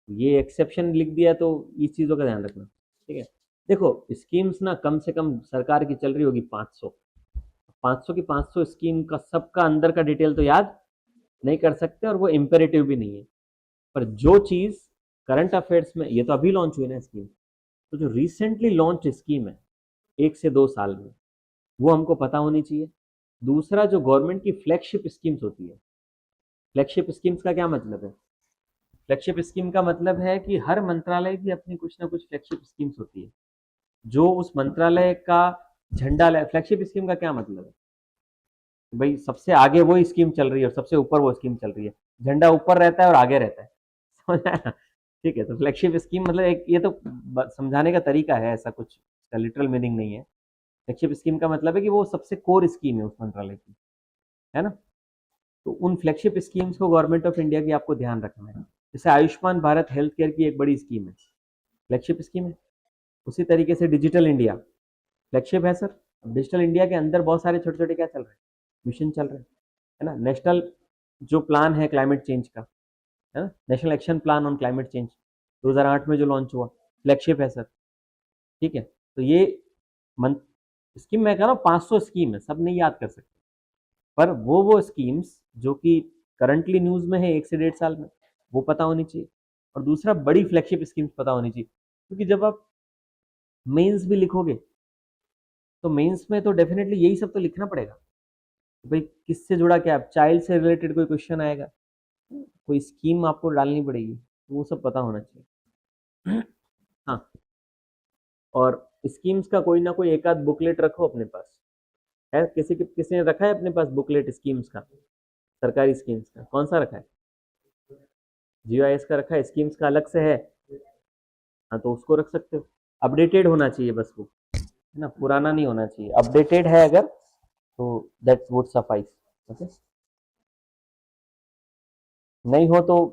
A: ये एक्सेप्शन लिख दिया तो इस चीज़ों का ध्यान रखना, ठीक है। देखो स्कीम्स ना कम से कम सरकार की चल रही होगी 500 की 500 स्कीम का सबका अंदर का डिटेल तो याद नहीं कर सकते, और वो इम्पेरेटिव भी नहीं है। पर जो चीज़ करंट अफेयर्स में, ये तो अभी लॉन्च हुई ना स्कीम, तो जो रिसेंटली लॉन्च स्कीम है 1 से 2 साल में, वो हमको पता होनी चाहिए। दूसरा, जो गवर्नमेंट की फ्लैगशिप स्कीम्स होती है, फ्लैगशिप स्कीम्स का क्या मतलब है? फ्लैगशिप स्कीम का मतलब है कि हर मंत्रालय की अपनी कुछ ना कुछ फ्लैगशिप स्कीम्स होती है, जो उस मंत्रालय का झंडा फ्लैगशिप स्कीम का क्या मतलब है? भाई सबसे आगे वो स्कीम चल रही है और सबसे ऊपर वो स्कीम चल रही है, झंडा ऊपर रहता है और आगे रहता है, समझ आया? ठीक है, तो फ्लैगशिप स्कीम मतलब एक, ये तो समझाने का तरीका है, ऐसा कुछ इसका लिटरल मीनिंग नहीं है। फ्लैगशिप स्कीम का मतलब है कि वो सबसे कोर स्कीम है उस मंत्रालय की, है ना। तो उन फ्लैगशिप स्कीम्स को गवर्नमेंट ऑफ इंडिया की आपको ध्यान रखना है। जैसे आयुष्मान भारत हेल्थ केयर की एक बड़ी स्कीम है, फ्लैगशिप स्कीम है। उसी तरीके से डिजिटल इंडिया फ्लैगशिप है सर। डिजिटल इंडिया के अंदर बहुत सारे छोटे छोटे क्या चल रहे हैं, मिशन चल रहे हैं, है ना। नेशनल जो प्लान है क्लाइमेट चेंज का, है ना, national action plan on climate change 2008 में जो लॉन्च हुआ, फ्लैगशिप है सर, ठीक है। तो ये मंथ स्कीम मैं कह रहा हूँ 500 स्कीम है, सब नहीं याद कर सकते, पर वो स्कीम्स जो कि करंटली न्यूज में है 1 से 1.5 साल में, वो पता होनी चाहिए। और दूसरा, बड़ी फ्लैगशिप स्कीम्स पता होनी चाहिए, क्योंकि जब आप मेंस भी लिखोगे तो मेंस में तो डेफिनेटली यही सब तो लिखना पड़ेगा। भाई किससे जुड़ा, क्या चाइल्ड से रिलेटेड कोई क्वेश्चन आएगा, कोई स्कीम आपको डालनी पड़ेगी, तो वो सब पता होना चाहिए। हाँ, और स्कीम्स का कोई ना कोई एक आध बुकलेट रखो अपने पास। है किसी ने रखा है अपने पास बुकलेट स्कीम्स का, सरकारी स्कीम्स का कौन सा रखा है? जीआईएस का रखा है, स्कीम्स का अलग से है? हाँ, तो उसको रख सकते हो। अपडेटेड होना चाहिए बस वो, है ना, पुराना नहीं होना चाहिए। अपडेटेड है अगर तो दैट वुड सफाइस। ओके, नहीं हो तो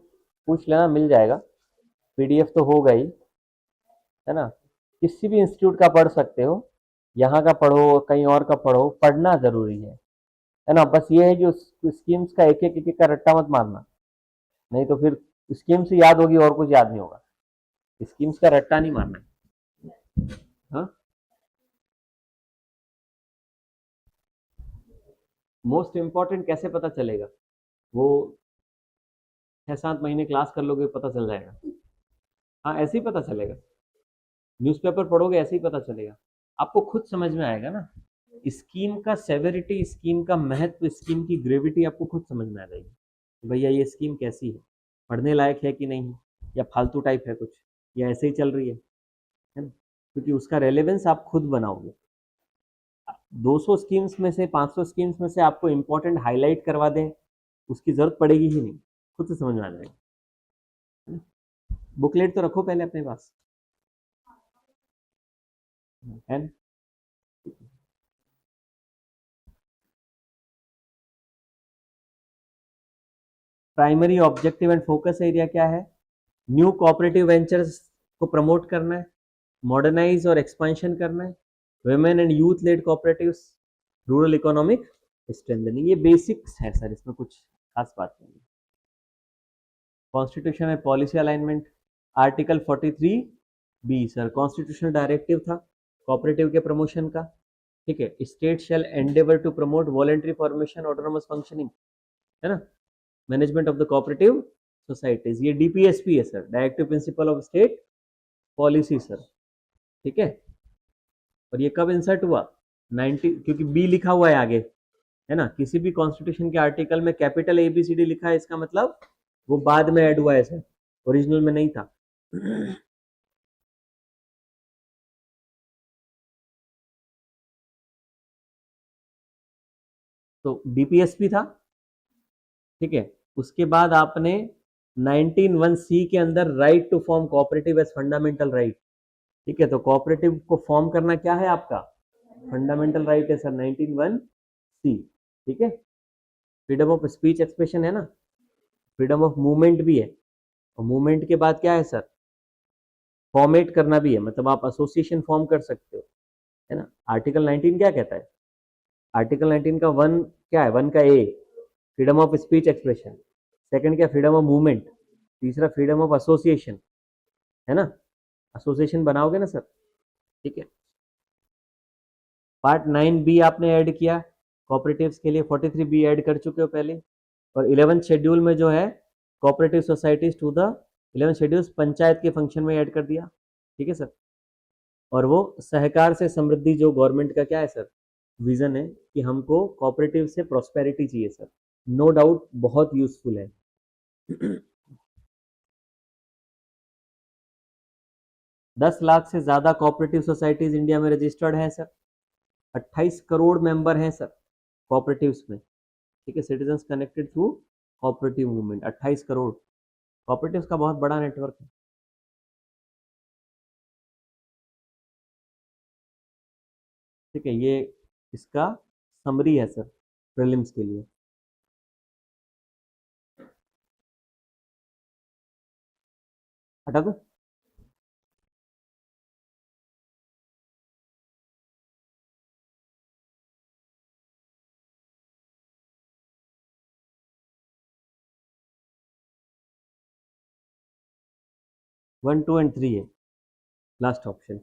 A: पूछ लेना, मिल जाएगा, पीडीएफ तो होगा ही, है ना। किसी भी इंस्टीट्यूट का पढ़ सकते हो, यहाँ का पढ़ो कहीं और का पढ़ो, पढ़ना जरूरी है ना। बस ये है कि उस स्कीम्स का एक एक का रट्टा मत मारना, नहीं तो फिर स्कीम से याद होगी और कुछ याद नहीं होगा। स्कीम्स का रट्टा नहीं मारना है। हाँ, मोस्ट इम्पोर्टेंट कैसे पता चलेगा? वो 6-7 महीने क्लास कर लोगे पता चल जाएगा। हाँ, ऐसे ही पता चलेगा, न्यूज़पेपर पढ़ोगे ऐसे ही पता चलेगा, आपको खुद समझ में आएगा ना। स्कीम का सेवेरिटी, स्कीम का महत्व, स्कीम की ग्रेविटी आपको खुद समझ में आ जाएगी। भैया ये स्कीम कैसी है, पढ़ने लायक है कि नहीं, या फालतू टाइप है कुछ, या ऐसे ही चल रही है ना। क्योंकि उसका रेलेवेंस आप खुद बनाओगे। 200 स्कीम्स में से, 500 स्कीम्स में से आपको इंपॉर्टेंट हाईलाइट करवा दें, उसकी जरूरत पड़ेगी ही नहीं, खुद से समझ में आ जाएगा। बुकलेट तो रखो पहले अपने पास, है ना? Primary objective and focus area क्या है? न्यू कोऑपरेटिव वेंचर्स को प्रमोट करना है, मॉडर्नाइज और एक्सपेंशन करना है, women and youth led cooperatives, rural economic strengthening. ये बेसिक्स है सर, इसमें कुछ खास बात नहीं है। Constitution and policy alignment, article 43 B sir constitutional directive था कोऑपरेटिव के प्रमोशन का, ठीक है। State shall endeavour to promote voluntary formation autonomous functioning, है ना, management of the cooperative societies. ये डीपीएसपी है sir, directive principle of state policy sir, ठीक है। और ये कब इंसर्ट हुआ? 90, क्योंकि बी लिखा हुआ है आगे, है ना, किसी भी कॉन्स्टिट्यूशन के आर्टिकल में कैपिटल ABCD लिखा है, इसका मतलब वो बाद में ऐड हुआ है सर, ओरिजिनल में नहीं था। तो बीपीएसपी था, ठीक है। उसके बाद आपने 19(1)(c) के अंदर right to form cooperative as fundamental right, ठीक है। तो कोऑपरेटिव को फॉर्म करना क्या है आपका फंडामेंटल राइट है सर, 19(1)(c), ठीक है। फ्रीडम ऑफ स्पीच एक्सप्रेशन है ना, फ्रीडम ऑफ मूवमेंट भी है, और मूवमेंट के बाद क्या है सर, फॉर्मेट करना भी है, मतलब आप एसोसिएशन फॉर्म कर सकते हो, है ना। आर्टिकल 19 क्या कहता है, आर्टिकल 19 का वन क्या है, वन का A freedom of speech expression, second क्या फ्रीडम ऑफ मूवमेंट, तीसरा फ्रीडम ऑफ एसोसिएशन, है ना। एसोसिएशन बनाओगे ना सर, ठीक है। पार्ट 9 बी आपने ऐड किया कोऑपरेटिव्स के लिए, 43 बी ऐड कर चुके हो पहले, और 11th शेड्यूल में जो है cooperative societies to the 11th schedule panchayat के फंक्शन में ऐड कर दिया, ठीक है सर। और वो सहकार से समृद्धि जो गवर्नमेंट का क्या है सर, विजन है कि हमको कोऑपरेटिव से प्रॉस्पेरिटी चाहिए सर, नो डाउट बहुत यूजफुल है। 10 लाख से ज्यादा कोऑपरेटिव सोसाइटीज इंडिया में रजिस्टर्ड हैं सर, 28 करोड़ मेंबर हैं सर कोऑपरेटिव्स में, ठीक है। Citizens connected through cooperative movement 28 crore, cooperatives का बहुत बड़ा नेटवर्क है, ठीक है। ये इसका समरी है सर प्रीलिम्स के लिए। हटा दो, वन टू एंड थ्री है लास्ट ऑप्शन।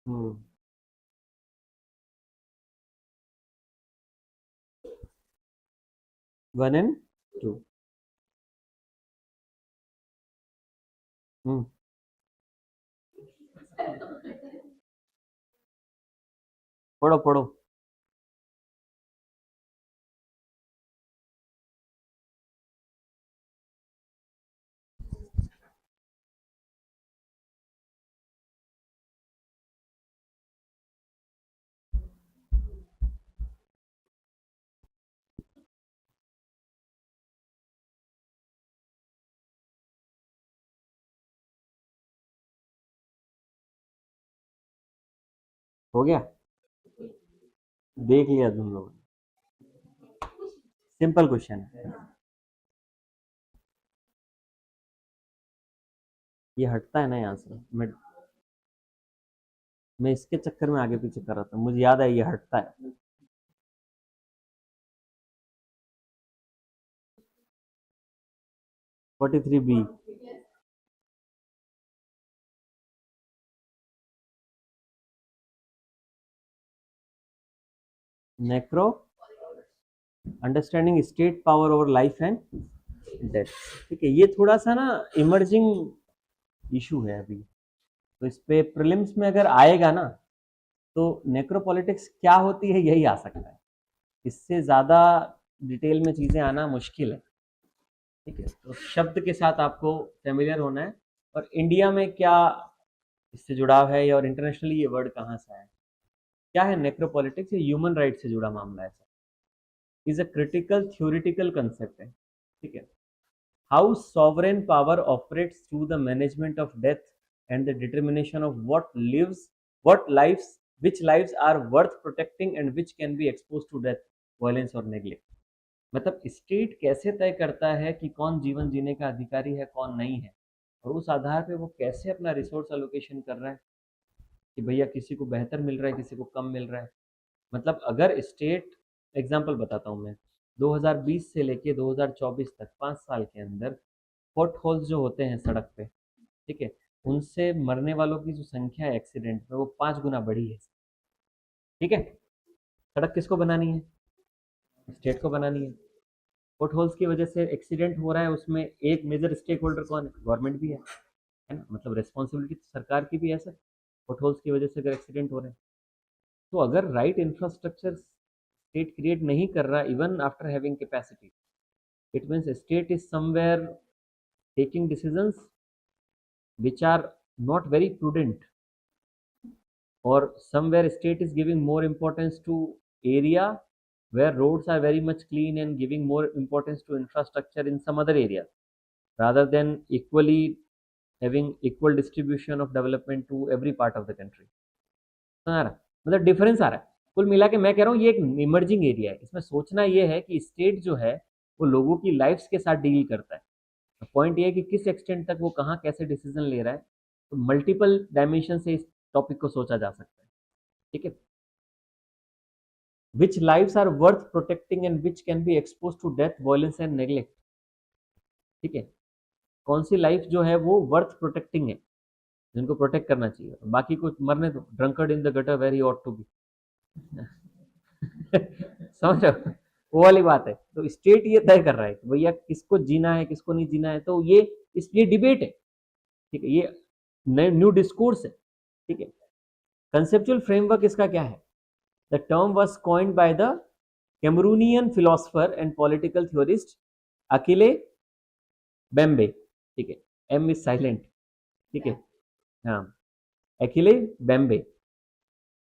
A: Hmm, 1 and 2। हम्म, पढ़ो पढ़ो। हो गया, देख लिया तुम लोगों ने, सिंपल क्वेश्चन है। ये हटता है ना यहाँ से, मैं इसके चक्कर में आगे पीछे कर रहा था, मुझे याद है ये हटता है। 43 B, necro understanding state power over life and death, ठीक है। ये थोड़ा सा ना इमर्जिंग इशू है अभी, तो इस पे प्रीलिम्स में अगर आएगा ना, तो नेक्रोपॉलिटिक्स क्या होती है यही आ सकता है, इससे ज़्यादा डिटेल में चीज़ें आना मुश्किल है, ठीक है। तो शब्द के साथ आपको फेमिलियर होना है, और इंडिया में क्या इससे जुड़ाव है, और इंटरनेशनली ये वर्ड कहाँ से आया, क्या है नेक्रोपॉलिटिक्स, ये ह्यूमन राइट से जुड़ा मामला है, is a critical theoretical concept है, ठीक है। How sovereign power operates through the management of death and the determination of what lives which lives are worth protecting and which can be exposed to death, violence और neglect। मतलब state कैसे तय करता है कि कौन जीवन जीने का अधिकारी है कौन नहीं है, और उस आधार पे वो कैसे अपना रिसोर्स एलोकेशन कर रहा है, कि भैया किसी को बेहतर मिल रहा है किसी को कम मिल रहा है। मतलब अगर स्टेट, एग्जांपल बताता हूँ मैं, 2020 से लेके 2024 तक 5 साल के अंदर पॉट होल्स जो होते हैं सड़क पे, ठीक है, उनसे मरने वालों की जो संख्या है एक्सीडेंट में वो 5 गुना बढ़ी है, ठीक है। सड़क किसको बनानी है, स्टेट को बनानी है, पोर्ट होल्स की वजह से एक्सीडेंट हो रहा है, उसमें एक मेजर स्टेक होल्डर कौन है? गवर्नमेंट भी है ना, मतलब रिस्पॉन्सिबिलिटी सरकार की भी है सर, पोर्ट होल्स की वजह से अगर एक्सीडेंट हो रहे हैं। तो अगर राइट इंफ्रास्ट्रक्चर स्टेट क्रिएट नहीं कर रहा even after having capacity, it means state is somewhere taking decisions which are not very prudent, or somewhere state is giving more importance to area where roads are very much clean and giving more importance to infrastructure in some other area rather than equally having equal distribution of development to every part of the country। तो आ रहा मतलब difference आ रहा है। कुल मिला के मैं कह रहा हूँ ये एक इमर्जिंग एरिया है, इसमें सोचना ये है कि स्टेट जो है वो लोगों की लाइफ्स के साथ डील करता है। पॉइंट ये है कि किस एक्सटेंट तक वो कहाँ कैसे डिसीजन ले रहा है, तो मल्टीपल डायमेंशन से इस टॉपिक को सोचा जा सकता है। ठीक है, which lives are worth protecting and which can be expose to death, violence and neglect. ठीक है, कौन सी लाइफ जो है वो वर्थ प्रोटेक्टिंग है, जिनको प्रोटेक्ट करना चाहिए, बाकी को मरने दो, drunkard in the gutter where he ought to be. समझ रहे हो, वो वाली बात है। तो स्टेट ये तय कर रहा है कि भैया किसको जीना है किसको नहीं जीना है, तो ये इसलिए डिबेट है। ठीक है, ये न्यू डिस्कोर्स है। ठीक है, कंसेप्चुअल फ्रेमवर्क इसका क्या है? The term was coined by the Cameroonian philosopher and political theorist Achille Mbembe. ठीक है, एम इज साइलेंट। ठीक है, हाँ, अकिले बेम्बे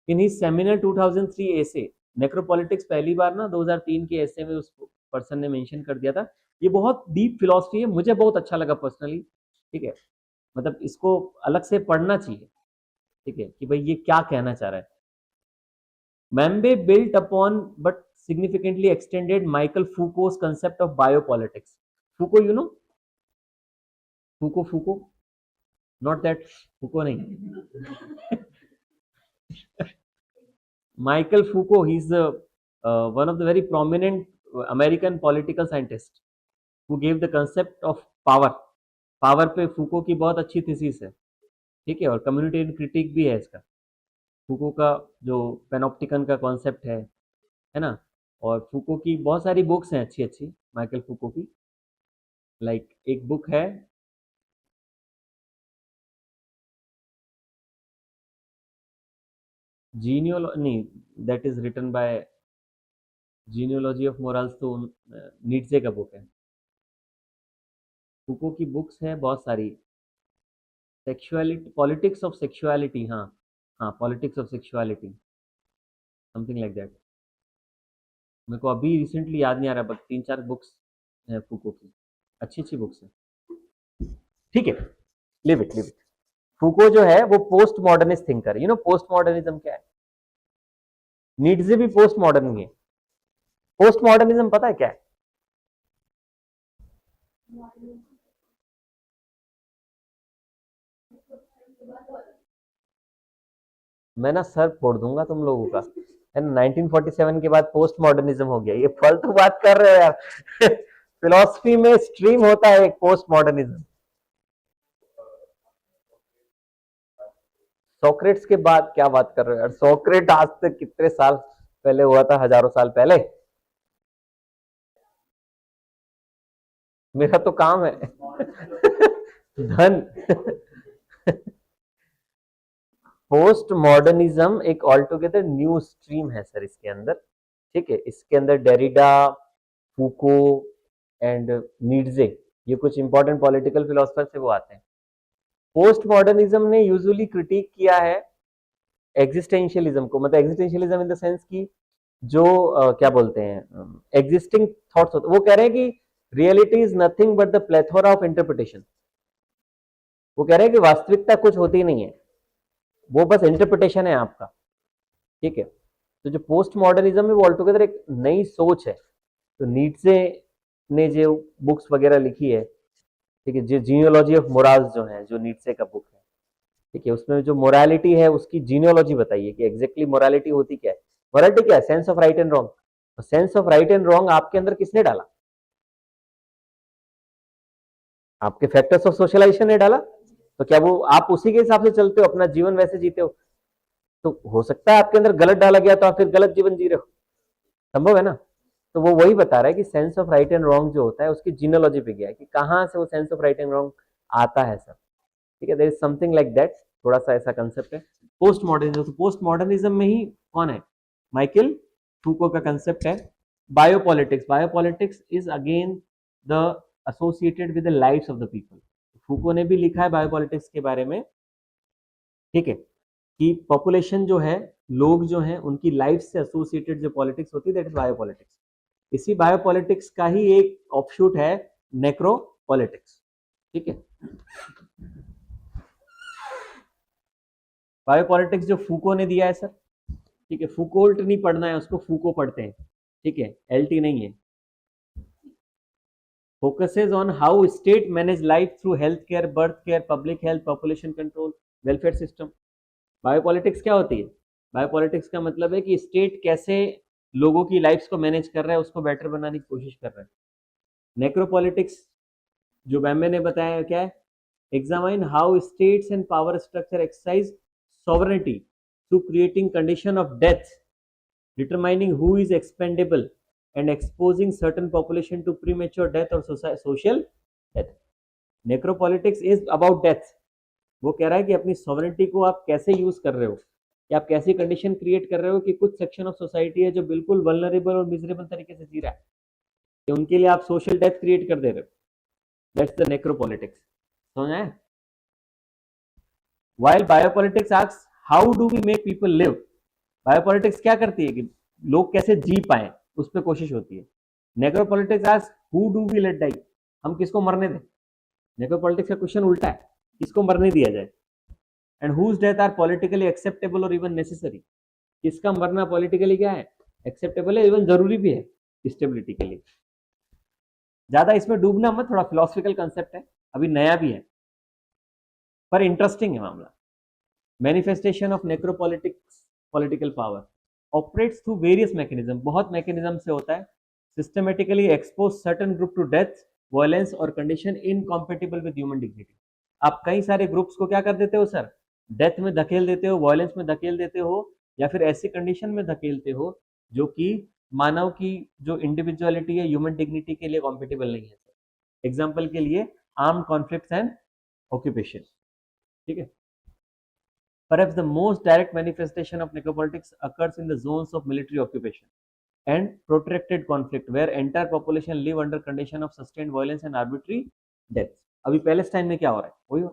A: इन हिज सेमिनल 2003 एसे नेक्रोपॉलिटिक्स, पहली बार ना 2003 के एसे में उस पर्सन ने मेंशन कर दिया था। ये बहुत डीप फिलॉसफी है, मुझे बहुत अच्छा लगा पर्सनली। ठीक है, मतलब इसको अलग से पढ़ना चाहिए। ठीक है, कि भाई ये क्या कहना चाह रहा है। Mbembe built upon but significantly extended Michael Foucault's concept of biopolitics. Foucault, you know? Foucault, not that Foucault नहीं। Michael Foucault, he's one of the very prominent American political scientists who gave the concept of power. Power पे फूको की बहुत अच्छी thesis है। ठीक है, और community critic भी है इसका। फूको का जो पेनोप्टिकन का कॉन्सेप्ट है ना, और फूको की बहुत सारी बुक्स हैं अच्छी अच्छी, माइकल फूको की। लाइक एक बुक है नहीं, that is written by genealogy of morals, तो नीट्जे का बुक है। फूको की बुक्स है बहुत सारी, सेक्सुअलिटी, पॉलिटिक्स ऑफ सेक्सुअलिटी, हाँ हाँ, politics of sexuality, something like that. मेरे को अभी रिसेंटली याद नहीं आ रहा, बट 3-4 बुक्स हैं फूको की, अच्छी अच्छी बुक्स हैं। ठीक है, लिव इट। फूको जो है वो post modernist thinker. You know post modernism क्या है? नीड्जे भी पोस्ट मॉडर्न ही है। पोस्ट मॉडर्निज्म पता है क्या है? मैं ना सर फोड़ दूंगा तुम लोगों का। 1947 के बाद पोस्ट मॉडर्निज्म हो गया, ये फालतू बात कर रहे हो यार। फिलोसफी में स्ट्रीम होता है एक पोस्ट मॉडर्निज्म। सोक्रेट्स के बाद क्या बात कर रहे हो यार? सोक्रेट आज तक कितने साल पहले हुआ था, हजारों साल पहले। मेरा तो काम है धन। पोस्ट मॉडर्निज्म एक ऑल टुगेदर न्यू स्ट्रीम है सर इसके अंदर। ठीक है, इसके अंदर डेरिडा, फूको एंड नीड्जे, ये कुछ इंपॉर्टेंट पॉलिटिकल फिलोसफर से वो आते हैं। पोस्ट मॉडर्निज्म ने यूजुअली क्रिटिक किया है एग्जिस्टेंशियलिज्म को, मतलब एग्जिस्टेंशियलिज्म इन द सेंस की जो क्या बोलते हैं एग्जिस्टिंग थॉट्स होते, वो कह रहे हैं कि reality is nothing but the plethora of interpretation. वो कह रहे हैं कि वास्तविकता कुछ होती नहीं है, वो बस इंटरप्रिटेशन है आपका। ठीक है, तो जो पोस्ट मॉडर्निज्म है वो ऑलटुगेदर एक नई सोच है। तो नीट्जे ने जो बुक्स वगैरह लिखी है, ठीक है, जो जीनियोलॉजी ऑफ मोराल्स जो है, जो नीट्जे का बुक है, ठीक है, उसमें जो मोरालिटी है उसकी जीनियोलॉजी बताइए कि एग्जैक्टली मोरालिटी होती क्या है। मोरालिटी क्या है? Sense of right and wrong. Sense of right and wrong आपके अंदर किसने डाला? आपके फैक्टर्स ऑफ सोशलाइजेशन ने डाला। तो क्या वो आप उसी के हिसाब से चलते हो, अपना जीवन वैसे जीते हो? तो हो सकता है आपके अंदर गलत डाला गया तो आप फिर गलत जीवन जी रहे हो, संभव है ना। तो वो वही बता रहा है कि sense of right and wrong जो होता है उसकी जीनोलॉजी पे गया है कि कहाँ से वो sense of right and wrong आता है सर। ठीक है, there is something like that, थोड़ा सा ऐसा कंसेप्ट है। पोस्ट मॉडर्निज्म, तो पोस्ट मॉडर्निज्म में ही कौन है, माइकल फूको का कंसेप्ट है। Biopolitics, biopolitics is again the associated with the lives of the people. Foucault ने भी लिखा है बायोपॉलिटिक्स के बारे में, ठीक है, कि पॉपुलेशन जो है, लोग जो हैं, उनकी लाइफ से एसोसिएटेड जो पॉलिटिक्स होती है दैट इज बायोपॉलिटिक्स। इसी बायोपॉलिटिक्स का ही एक ऑफशूट है नेक्रोपॉलिटिक्स। ठीक है, बायोपॉलिटिक्स जो फूको ने दिया है सर, ठीक है, फूकोल्ट नहीं पढ़ना है उसको, फूको पढ़ते हैं, ठीक है, एलटी नहीं है। Focuses on how state manage life through health care, birth care, public health, population control, welfare system. Biopolitics क्या होती है, बायोपॉलिटिक्स का मतलब है कि स्टेट कैसे लोगों की लाइफ्स को मैनेज कर रहा है, उसको बेटर बनाने की कोशिश कर रहा है। नेक्रोपॉलिटिक्स जो बैम्बे ने बताया क्या है, examine how states and power structure exercise sovereignty through creating condition of death, determining who is expendable and exposing certain population to premature death or social death. Necropolitics is about death. वो कह रहा है कि अपनी sovereignty को आप कैसे use कर रहे हो, कि आप कैसी कंडीशन क्रिएट कर रहे हो कि कुछ सेक्शन ऑफ सोसाइटी है जो बिल्कुल वल्नरेबल और मिजरेबल तरीके से जी रहा है, कि उनके लिए आप सोशल डेथ क्रिएट कर दे रहे हो। That's the necropolitics. समझ आया? While biopolitics asks how do we make people live, बायोपॉलिटिक्स क्या करती है कि लोग कैसे जी पाए, उस पर कोशिश होती है। Necropolitics ask who do we let die, हम किसको मरने दें। नेक्रोपॉलिटिक्स का क्वेश्चन उल्टा है, किसको मरने दिया जाए। And whose death are politically acceptable और इवन नेसेसरी, किसका मरना पॉलिटिकली क्या है, एक्सेप्टेबल है, इवन जरूरी भी है स्टेबिलिटी के लिए। ज्यादा इसमें डूबना मत, थोड़ा फिलोसफिकल कंसेप्ट है, अभी नया भी है पर इंटरेस्टिंग है मामला। Manifestation of necropolitics political power operates through various mechanism, बहुत मैकेनिज्म से होता है। Systematically expose certain group to death, violence और condition incompatible with human dignity. आप कई सारे ग्रुप्स को क्या कर देते हो सर, डेथ में धकेल देते हो, वायलेंस में धकेल देते हो, या फिर ऐसी कंडीशन में धकेलते हो जो कि मानव की जो इंडिविजुअलिटी है, ह्यूमन डिग्निटी के लिए कॉम्पेटिबल नहीं है। एग्जाम्पल के लिए आर्म्ड कॉन्फ्लिक्ट्स एंड ऑक्यूपेशन। ठीक है, perhaps the most direct manifestation of necropolitics occurs in the zones of military occupation and protracted conflict where entire population live under condition of sustained violence and arbitrary death. अभी Palestine में क्या हो रहा है, वही हो,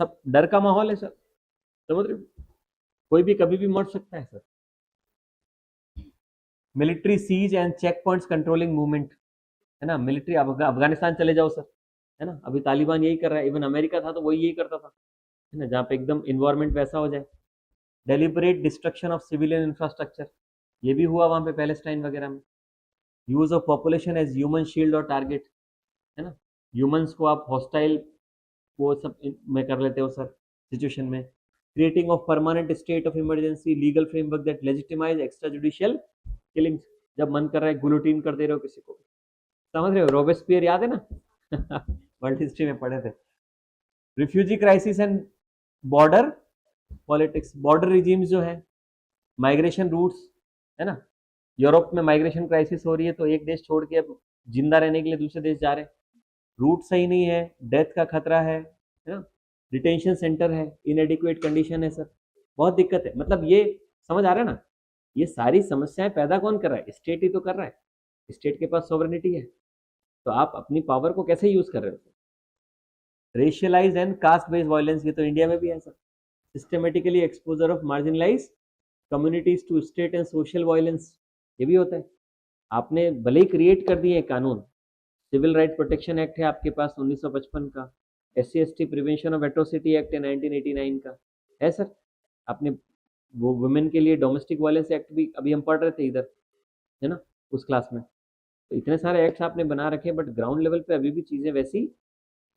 A: सब डर का माहौल है सर, समझ रहे हो, कोई भी कभी भी मर सकता है sir. Military siege and check points controlling movement, है ना, मिलिट्री, अफगानिस्तान चले जाओ सर, है ना, अभी तालिबान यही कर रहा है, इवन अमेरिका था तो वही यही करता था, है ना, जहाँ पे एकदम इन्वायरमेंट वैसा हो जाए। Deliberate destruction of civilian infrastructure, ये भी हुआ वहाँ पे पैलेस्टाइन वगैरह में। Use of population as human shield और टारगेट, है ना, ह्यूमंस को आप हॉस्टाइल वो सब में कर लेते हो सर सिचुएशन में। Creating of permanent state of emergency, legal framework that legitimise extra judicial killings, जब मन कर रहा है गुलोटीन कर दे रहे हो किसी को, समझ रहे हो, रोबेस्पियर याद है ना वर्ल्ड हिस्ट्री में पढ़े थे। Refugee crisis and border politics, border regimes जो है, माइग्रेशन रूट्स, है ना, यूरोप में माइग्रेशन क्राइसिस हो रही है तो एक देश छोड़ के अब जिंदा रहने के लिए दूसरे देश जा रहे हैं, रूट सही नहीं है, डेथ का खतरा है ना, डिटेंशन सेंटर है, इनएडिक्वेट कंडीशन है सर, बहुत दिक्कत है। मतलब ये समझ आ रहा है ना, ये सारी समस्याएं पैदा कौन कर रहा है, स्टेट ही तो कर रहा है, स्टेट के पास सॉवरेनिटी है, तो आप अपनी पावर को कैसे यूज कर रहे हो। Racialise and caste based violence, ये तो इंडिया में भी है sir. Systematically exposure of marginalise communities to state and social violence, ये भी होता है। आपने भले ही क्रिएट कर दिए कानून, सिविल राइट प्रोटेक्शन एक्ट है आपके पास 1955 का, SC/ST prevention of atrocity act है 1989 का, है सर। आपने वो वुमेन के लिए डोमेस्टिक वायलेंस एक्ट भी अभी हम पढ़ रहे थे इधर, है ना, उस क्लास में। तो इतने सारे एक्ट्स आपने बना रखे, बट ग्राउंड लेवल पे अभी भी चीजें वैसी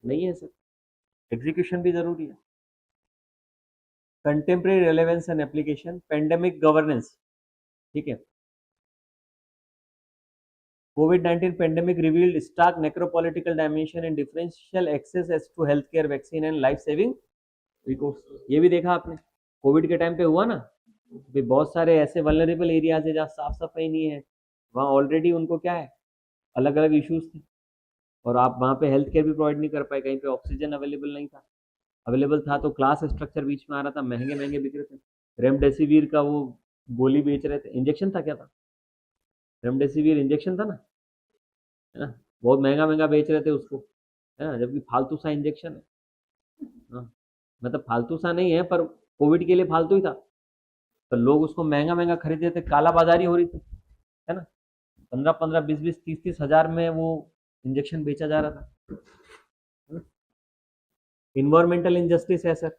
A: नहीं है सर, एग्जीक्यूशन भी जरूरी है। Contemporary relevance and application, pandemic governance, ठीक है, COVID-19 pandemic revealed stark necropolitical dimension and differential access as to healthcare, vaccine and life-saving recourse। ये भी देखा आपने, कोविड के टाइम पे हुआ ना, बहुत सारे ऐसे वल्नरेबल एरियाज है जहाँ साफ सफाई नहीं है, वहाँ ऑलरेडी उनको क्या है, अलग अलग इश्यूज थे, और आप वहाँ पे हेल्थ केयर भी प्रोवाइड नहीं कर पाए, कहीं पे ऑक्सीजन अवेलेबल नहीं था, अवेलेबल था तो क्लास स्ट्रक्चर बीच में आ रहा था, महंगे महंगे बिक रहे थे। रेमडेसिविर का वो गोली बेच रहे थे, इंजेक्शन था, क्या था, रेमडेसिविर इंजेक्शन था ना, है ना, बहुत महंगा महंगा बेच रहे थे उसको, है ना, जबकि फालतू सा इंजेक्शन है। हाँ, मतलब फालतू सा नहीं है, पर कोविड के लिए फालतू ही था, तो लोग उसको महंगा महंगा खरीदे थे, काला बाजारी हो रही थी, है ना, 15-15, 20-20, 30-30 हजार में वो इंजेक्शन बेचा जा रहा था। इन्वायरमेंटल इनजस्टिस है सर,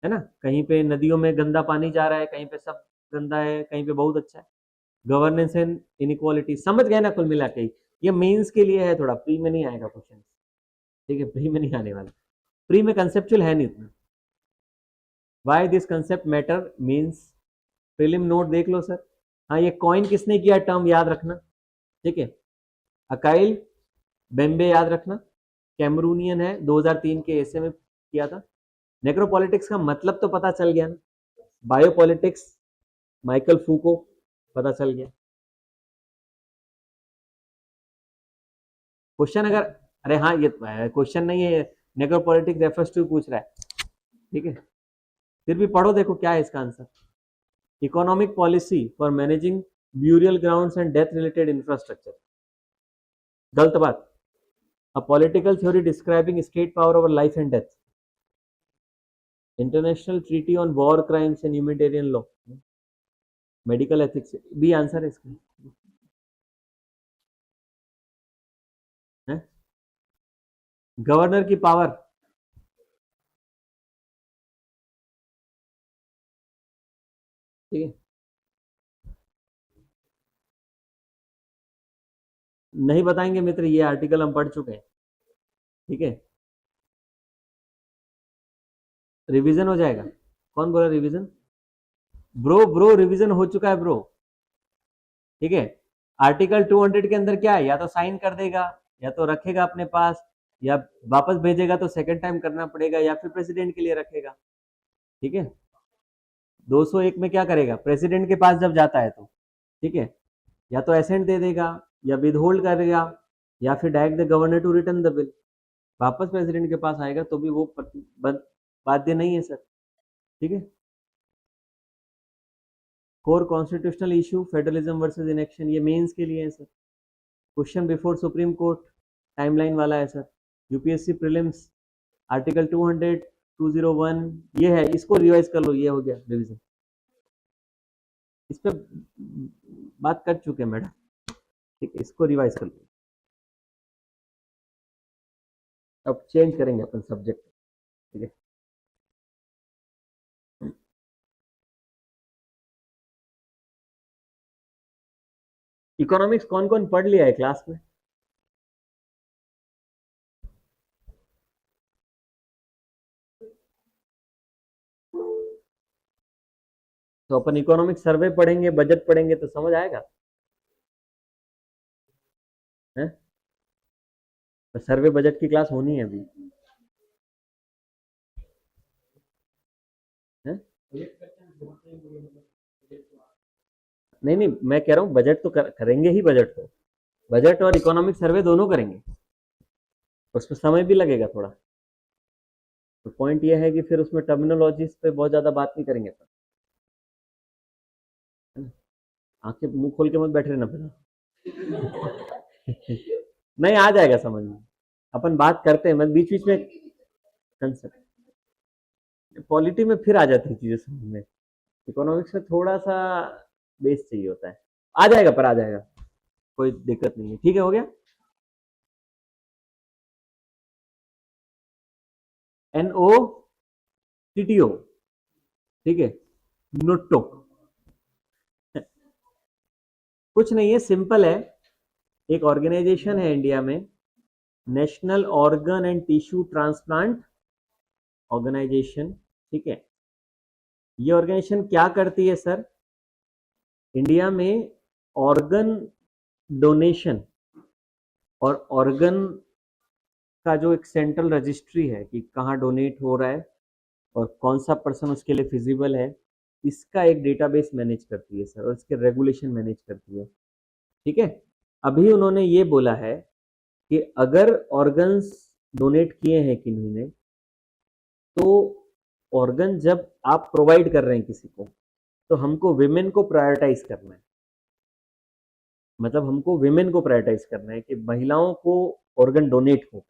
A: है ना, कहीं पे नदियों में गंदा पानी जा रहा है, कहीं पे सब गंदा है, कहीं पे बहुत अच्छा है। गवर्नेंस एंड इनइक्वालिटी, समझ गए ना, कुल मिला के ये मेंस के लिए है, थोड़ा प्री में नहीं आएगा क्वेश्चन, ठीक है, प्री में नहीं आने वाला, प्री में कंसेप्चुअल है नहीं इतना। Why this concept matter means, prelim note देख लो सर। हाँ, ये कॉइन किसने किया, टर्म याद रखना, ठीक है, अकाइल बेम्बे याद रखना, कैमरूनियन है, 2003 के ऐसे में किया था। नेक्रोपॉलिटिक्स का मतलब तो पता चल गया ना, बायोपॉलिटिक्स माइकल फूको, पता चल गया। क्वेश्चन अगर, अरे हाँ ये क्वेश्चन नहीं है, नेक्रोपॉलिटिक्स रेफर्स टू पूछ रहा है, ठीक है, फिर भी पढ़ो, देखो क्या है इसका answer. Economic policy for managing burial grounds and death related infrastructure, गलत बात। A political theory describing state power over life and death, international treaty on war crimes and humanitarian law, medical ethics भी answer है इसका, है governor की power, ठीक है, नहीं बताएंगे मित्र, ये आर्टिकल हम पढ़ चुके हैं, ठीक है, रिवीजन हो जाएगा, कौन बोला रिवीजन, ब्रो ब्रो रिवीजन हो चुका है ब्रो, ठीक है। आर्टिकल 200 के अंदर क्या है, या तो साइन कर देगा, या तो रखेगा अपने पास, या वापस भेजेगा तो सेकंड टाइम करना पड़ेगा, या फिर प्रेसिडेंट के लिए रखेगा, ठीक है। 201 में क्या करेगा, प्रेसिडेंट के पास जब जाता है तो, ठीक है, या तो एसेंट दे देगा, या विद होल्ड करेगा, या फिर direct the governor to return the bill, वापस प्रेसिडेंट के पास आएगा तो भी वो बाध्य नहीं है सर, ठीक है। Core constitutional issue federalism versus inaction, ये मेंस के लिए है sir. Question before supreme court, timeline वाला है सर। यूपीएससी प्रीलिम्स, आर्टिकल 200, 201, ये है, इसको रिवाइज कर लो, ये हो गया रिवीजन, इस पर बात कर चुके हैं मैडम, ठीक है, इसको रिवाइज कर लो। अब चेंज करेंगे अपन सब्जेक्ट, ठीक है। इकोनॉमिक्स कौन कौन पढ़ लिया है क्लास में, तो अपन इकोनॉमिक सर्वे पढ़ेंगे, बजट पढ़ेंगे तो समझ आएगा, है, तो सर्वे बजट की क्लास होनी है अभी, है? नहीं नहीं, मैं कह रहा हूँ बजट तो करेंगे ही, बजट तो, बजट और इकोनॉमिक सर्वे दोनों करेंगे, उसमें समय भी लगेगा थोड़ा, तो पॉइंट ये है कि फिर उसमें टर्मिनोलॉजीज पे बहुत ज्यादा बात नहीं करेंगे अपन, है ना, आंखें मुंह खोल के मत बैठे रहना फिर। नहीं, आ जाएगा समझ में, अपन बात करते हैं, मैं बीच बीच में कंसेप्ट, पॉलिटी में फिर आ जाती है चीजें समझ में, इकोनॉमिक्स में थोड़ा सा बेस चाहिए होता है, आ जाएगा, पर आ जाएगा, कोई दिक्कत नहीं है, ठीक है, हो गया। NO TTO, ठीक है, नोटो, कुछ नहीं है, सिंपल है, एक ऑर्गेनाइजेशन है इंडिया में, national organ and tissue transplant organisation, ठीक है। ये ऑर्गेनाइजेशन क्या करती है सर, इंडिया में ऑर्गन डोनेशन और ऑर्गन का जो एक सेंट्रल रजिस्ट्री है कि कहाँ डोनेट हो रहा है और कौन सा पर्सन उसके लिए फिजिबल है, इसका एक डेटाबेस मैनेज करती है सर, और इसके रेगुलेशन मैनेज करती है, ठीक है। अभी उन्होंने ये बोला है कि अगर ऑर्गन्स डोनेट किए हैं किन्हीं ने, तो ऑर्गन जब आप प्रोवाइड कर रहे हैं किसी को, तो हमको विमेन को प्रायोरिटाइज करना है। मतलब हमको विमेन को प्रायोरिटाइज करना है कि महिलाओं को ऑर्गन डोनेट हो,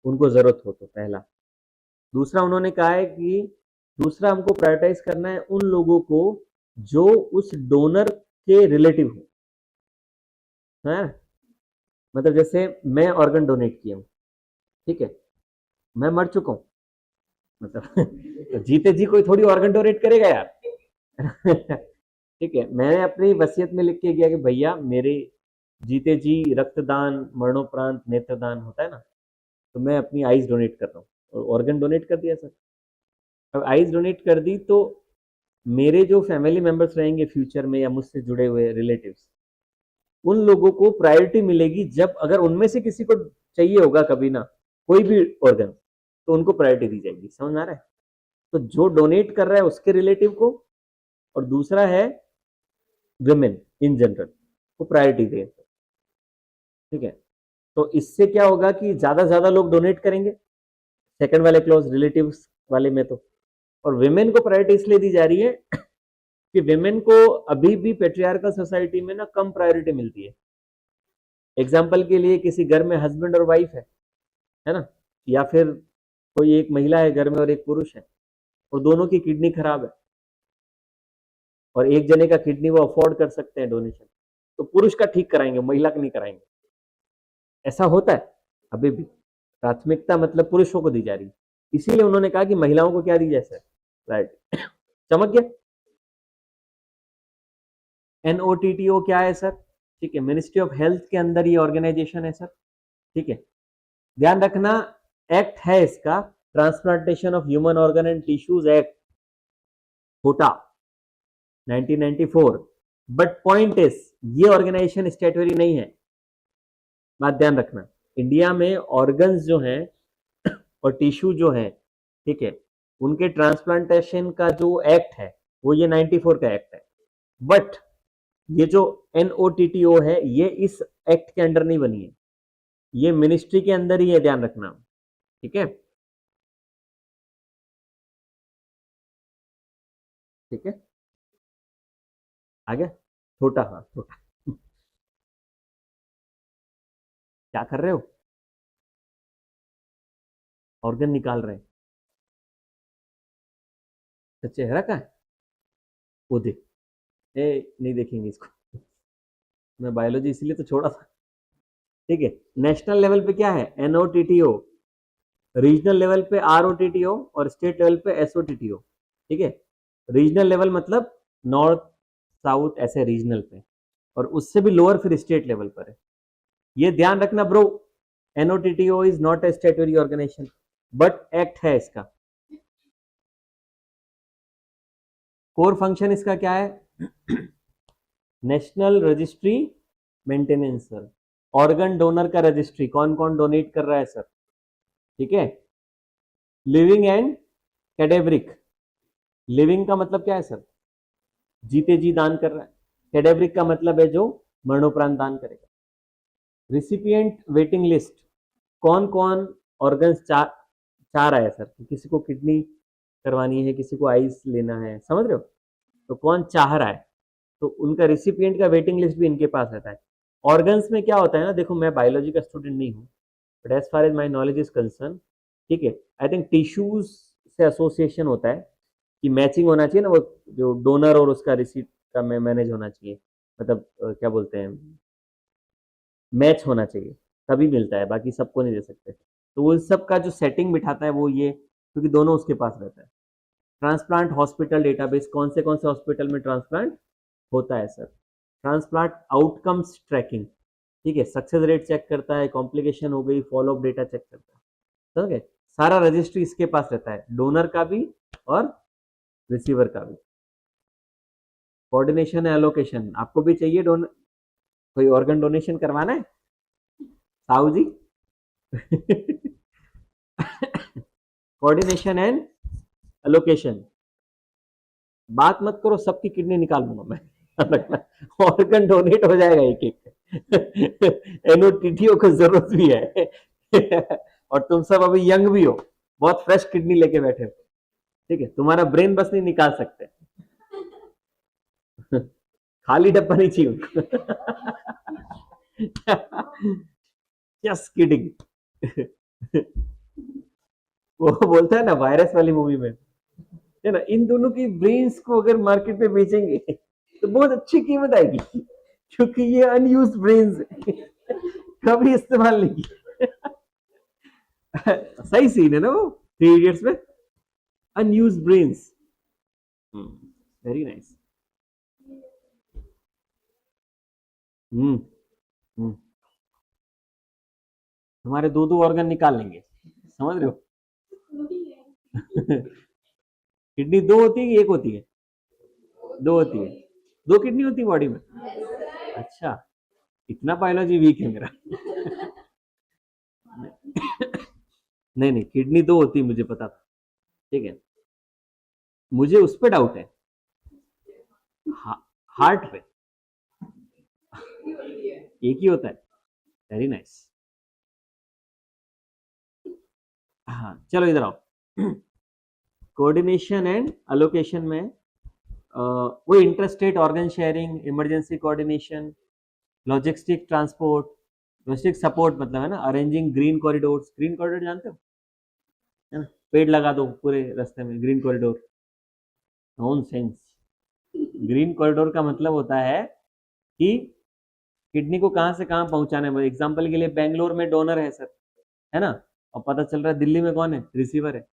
A: उनको जरूरत हो तो, पहला। दूसरा उन्होंने कहा है कि दूसरा हमको प्रायोरिटाइज करना है उन लोगों को जो उस डोनर के रिलेटिव हो, है। मतलब जैसे मैं ऑर्गन डोनेट किया हूँ, ठीक है, मैं मर चुका हूँ, मतलब तो जीते जी कोई थोड़ी ऑर्गन डोनेट करेगा यार। ठीक है, मैंने अपनी वसीयत में लिख के गया कि भैया मेरे जीते जी रक्तदान, मरणोपरांत नेत्रदान होता है ना, तो मैं अपनी आईज डोनेट कर रहा हूँ, और ऑर्गन डोनेट कर दिया सर। अब आईज डोनेट कर दी तो मेरे जो फैमिली मेंबर्स रहेंगे फ्यूचर में, या मुझसे जुड़े हुए रिलेटिव्स, उन लोगों को प्रायोरिटी मिलेगी। जब अगर उनमें से किसी को चाहिए होगा कभी ना कोई भी ऑर्गन, तो उनको प्रायोरिटी दी जाएगी। समझ में आ रहा है? तो जो डोनेट कर रहा है उसके रिलेटिव को, और दूसरा है विमेन इन जनरल को प्रायोरिटी दे। ठीक है, तो इससे क्या होगा कि ज्यादा से ज्यादा लोग डोनेट करेंगे सेकंड वाले क्लोज रिलेटिव्स वाले में तो। और विमेन को प्रायोरिटी इसलिए दी जा रही है कि विमेन को अभी भी पेट्रियार्कल सोसाइटी में ना कम प्रायोरिटी मिलती है। एग्जाम्पल के लिए किसी घर में हस्बैंड और वाइफ है ना, या फिर कोई एक महिला है घर में और एक पुरुष है, और दोनों की किडनी खराब है, और एक जने का किडनी वो अफोर्ड कर सकते हैं डोनेशन, तो पुरुष का ठीक कराएंगे, महिला का नहीं कराएंगे। ऐसा होता है अभी भी। प्राथमिकता मतलब पुरुषों को दी जा रही है, इसीलिए उन्होंने कहा कि महिलाओं को क्या दी जाए सर, राइट। चमक गया। एनओटीटीओ क्या है सर? ठीक है, मिनिस्ट्री ऑफ हेल्थ के अंदर ये ऑर्गेनाइजेशन है सर। ठीक है, ध्यान रखना, एक्ट है इसका, transplantation of human organ and tissues act, कोटा 1994। बट पॉइंट इज, ये ऑर्गेनाइजेशन स्टेटरी नहीं है, बात ध्यान रखना। इंडिया में ऑर्गन्स जो हैं और टिश्यू जो है, ठीक है, उनके ट्रांसप्लांटेशन का जो एक्ट है वो ये 94 का एक्ट है। बट ये जो एनओटीटीओ है ये इस एक्ट के अंडर नहीं बनी है, ये मिनिस्ट्री के अंदर ही है, ध्यान रखना। ठीक है, ठीक है, आगे छोटा, हाँ छोटा। क्या कर रहे हो? ऑर्गन निकाल रहे हैं? तो चेहरा का है वो देख, ए नहीं देखेंगे इसको, मैं बायोलॉजी इसलिए तो छोड़ा था। ठीक है, नेशनल लेवल पे क्या है? एनओटीटीओ, रीजनल लेवल पे आरओटीटीओ, और स्टेट लेवल पे एसओटीटीओ। ठीक है, रीजनल लेवल मतलब नॉर्थ साउथ ऐसे रीजनल पे, और उससे भी लोअर फिर स्टेट लेवल पर है। ये ध्यान रखना bro, NOTTO is not a statutory organisation, but act है इसका। कोर फंक्शन इसका क्या है? National registry maintenance sir, organ donor का रजिस्ट्री, कौन कौन डोनेट कर रहा है सर। ठीक है, लिविंग एंड कैडेवरिक। लिविंग का मतलब क्या है सर? जीते जी दान कर रहा है। कैडेवरिक का मतलब है जो मरणोपरांत दान करेगा। रिसिपिएंट वेटिंग लिस्ट, कौन कौन ऑर्गन्स चाह रहा है सर, किसी को किडनी करवानी है, किसी को आइस लेना है, समझ रहे हो, तो कौन चाह रहा है, तो उनका रिसिपिएंट का वेटिंग लिस्ट भी इनके पास रहता है। ऑर्गन्स में क्या होता है ना, देखो मैं बायोलॉजी का स्टूडेंट नहीं हूँ, but as far as my knowledge is concern, ठीक है, आई थिंक टिश्यूज से एसोसिएशन होता है कि मैचिंग होना चाहिए ना, वो जो डोनर और उसका रिसीट का मैनेज होना चाहिए, मतलब क्या बोलते हैं, मैच होना चाहिए, तभी मिलता है, बाकी सबको नहीं दे सकते। तो वो सब का जो सेटिंग बिठाता है वो ये, क्योंकि दोनों उसके पास रहता है। ट्रांसप्लांट हॉस्पिटल डेटाबेस, कौन से हॉस्पिटल में ट्रांसप्लांट होता है सर। ट्रांसप्लांट आउटकम्स ट्रैकिंग, ठीक है, सक्सेस रेट चेक करता है, कॉम्प्लिकेशन हो गई, फॉलोअप डेटा चेक करता है, समझ गए। सारा रजिस्ट्री इसके पास रहता है, डोनर का भी और रिसीवर का भी। कोऑर्डिनेशन है, एलोकेशन, आपको भी चाहिए डोनर, कोई ऑर्गन डोनेशन करवाना है साहू जी? कोऑर्डिनेशन एंड एलोकेशन, बात मत करो, सबकी किडनी निकाल दूंगा मैं। ऑर्गन डोनेट हो जाएगा एक एक। एनओटीटीओ को जरूरत भी है। और तुम सब अभी यंग भी हो, बहुत फ्रेश किडनी लेके बैठे हो, ठीक है, तुम्हारा ब्रेन बस नहीं निकाल सकते। खाली डब्बा नहीं चाहिए उनको। Just kidding. वो बोलता है ना वायरस वाली मूवी में, है ना, इन दोनों की ब्रेन्स को अगर मार्केट में बेचेंगे तो बहुत अच्छी कीमत आएगी, क्योंकि ये अनयूज्ड ब्रेन्स कभी इस्तेमाल नहीं की। सही सीन है ना वो थ्री इडियट्स में, unused brains. Very nice. Hmm hmm, तुम्हारे दो दो ऑर्गन निकाल लेंगे, समझ रहे हो? किडनी दो होती है कि एक होती है? दो होती है। दो किडनी होती है बॉडी में? अच्छा, इतना बायोलॉजी वीक है मेरा। नहीं नहीं, किडनी दो होती है मुझे पता था, ठीक है। मुझे उस पर डाउट है, हा, हार्ट पे एक ही होता है। Very nice. हाँ चलो इधर आओ। कोऑर्डिनेशन एंड अलोकेशन में वो interstate organ sharing, emergency coordination, logistic transport, logistic support मतलब है ना, arranging green corridors. Green corridor जानते हो, है ना, पेड़ लगा दो पूरे रास्ते में, green corridor. Non sense. Green corridor का मतलब होता है कि किडनी को कहाँ से कहाँ पहुंचाना है। एग्जाम्पल के लिए बेंगलोर में डोनर है सर, है ना, और पता चल रहा है दिल्ली में कौन है, रिसीवर है।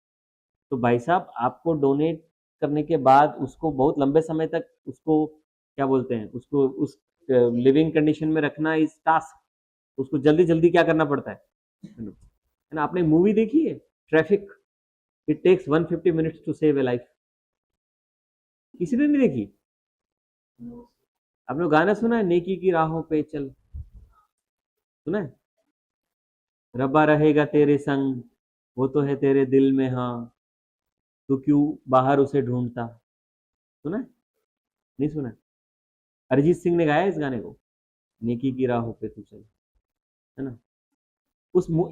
A: तो भाई साहब आपको डोनेट करने के बाद उसको बहुत लंबे समय तक उसको क्या बोलते हैं, उसको उस लिविंग कंडीशन में रखना इज टास्क। उसको जल्दी जल्दी क्या करना पड़ता है ना। आपने मूवी देखी है Traffic? It takes 150 minutes to save a life. किसी ने नहीं देखी? आपने गाना सुना है, नेकी की राहों पे चल? सुना है? रब्बा रहेगा तेरे संग, वो तो है तेरे दिल में, हाँ, तो क्यों बाहर उसे ढूंढता। सुना है? नहीं सुना है? अरिजीत सिंह ने गाया इस गाने को, नेकी की राहों पे तू चल, है ना।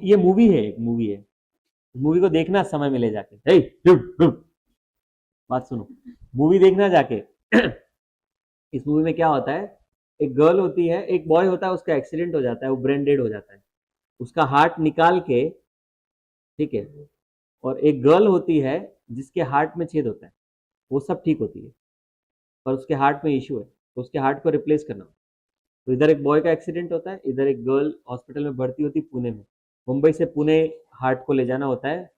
A: ये मूवी है, एक मूवी है, मूवी को देखना समय मिले जाके। हे बात सुनो, मूवी देखना जाके। इस मूवी में क्या होता है, एक गर्ल होती है, एक बॉय होता है, उसका एक्सीडेंट हो जाता है, वो ब्रेन डेड हो जाता है, उसका हार्ट निकाल के, ठीक है, और एक गर्ल होती है जिसके हार्ट में छेद होता है, वो सब ठीक होती है, पर उसके हार्ट में इशू है, तो उसके हार्ट को रिप्लेस करना। तो इधर एक बॉय का एक्सीडेंट होता है, इधर एक गर्ल हॉस्पिटल में भर्ती होती है पुणे में। मुंबई से पुणे हार्ट को ले जाना होता है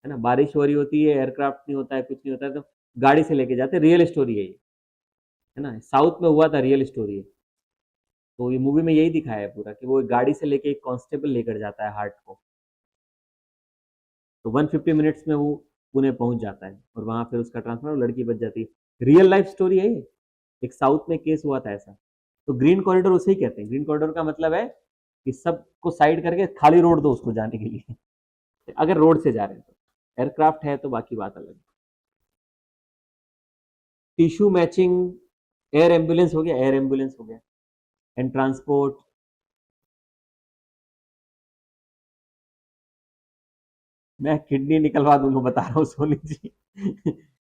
A: ना, बारिश हो रही होती है, एयरक्राफ्ट नहीं होता है, कुछ नहीं होता है, तो गाड़ी से लेके जाते हैं। रियल स्टोरी है ये, है ना, साउथ में हुआ था, रियल स्टोरी है। तो ये मूवी में यही दिखाया है पूरा, कि वो एक गाड़ी से लेके एक कांस्टेबल लेकर जाता है हार्ट को, तो 150 मिनट्स में वो पुणे पहुंच जाता है, और वहां फिर उसका ट्रांसफर, लड़की बच जाती है। रियल लाइफ स्टोरी है ये, एक साउथ में केस हुआ था ऐसा। तो ग्रीन कॉरिडोर उसे ही कहते हैं। ग्रीन कॉरिडोर का मतलब है कि सबको साइड करके खाली रोड दो उसको जाने के लिए, अगर रोड से जा रहे हैं तो। एयरक्राफ्ट है तो बाकी बात अलग। टिश्यू मैचिंग, एयर एम्बुलेंस हो गया, एयर एम्बुलेंस हो गया, एंड ट्रांसपोर्ट। मैं किडनी निकलवा दूंगा, बता रहा हूँ Soni ji.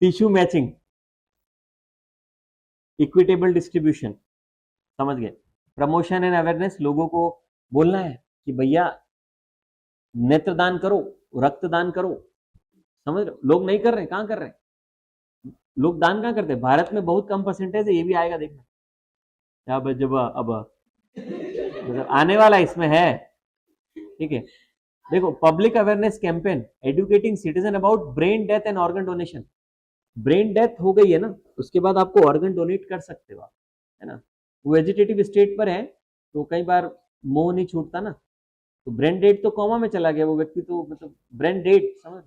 A: Tissue matching, equitable distribution, समझ गए? प्रमोशन एंड अवेयरनेस, लोगों को बोलना है कि भैया नेत्रदान करो, रक्तदान करो, समझ रहे हो? लोग नहीं कर रहे, कहाँ कर रहे हैं, लोग दान कहाँ करते हैं? भारत में बहुत कम परसेंटेज है, ये भी आएगा देखना। अब जब अब मतलब आने वाला इसमें है, ठीक है। देखो, public awareness campaign, educating citizen about brain death and organ donation. Brain death हो गई है ना, उसके बाद आपको ऑर्गन डोनेट कर सकते हो आप, है ना। वो वेजिटेटिव स्टेट पर है, तो कई बार मोह नहीं छूटता ना, तो ब्रेन डेड तो कॉमा में चला गया वो व्यक्ति, तो मतलब ब्रेन डेड, समझ।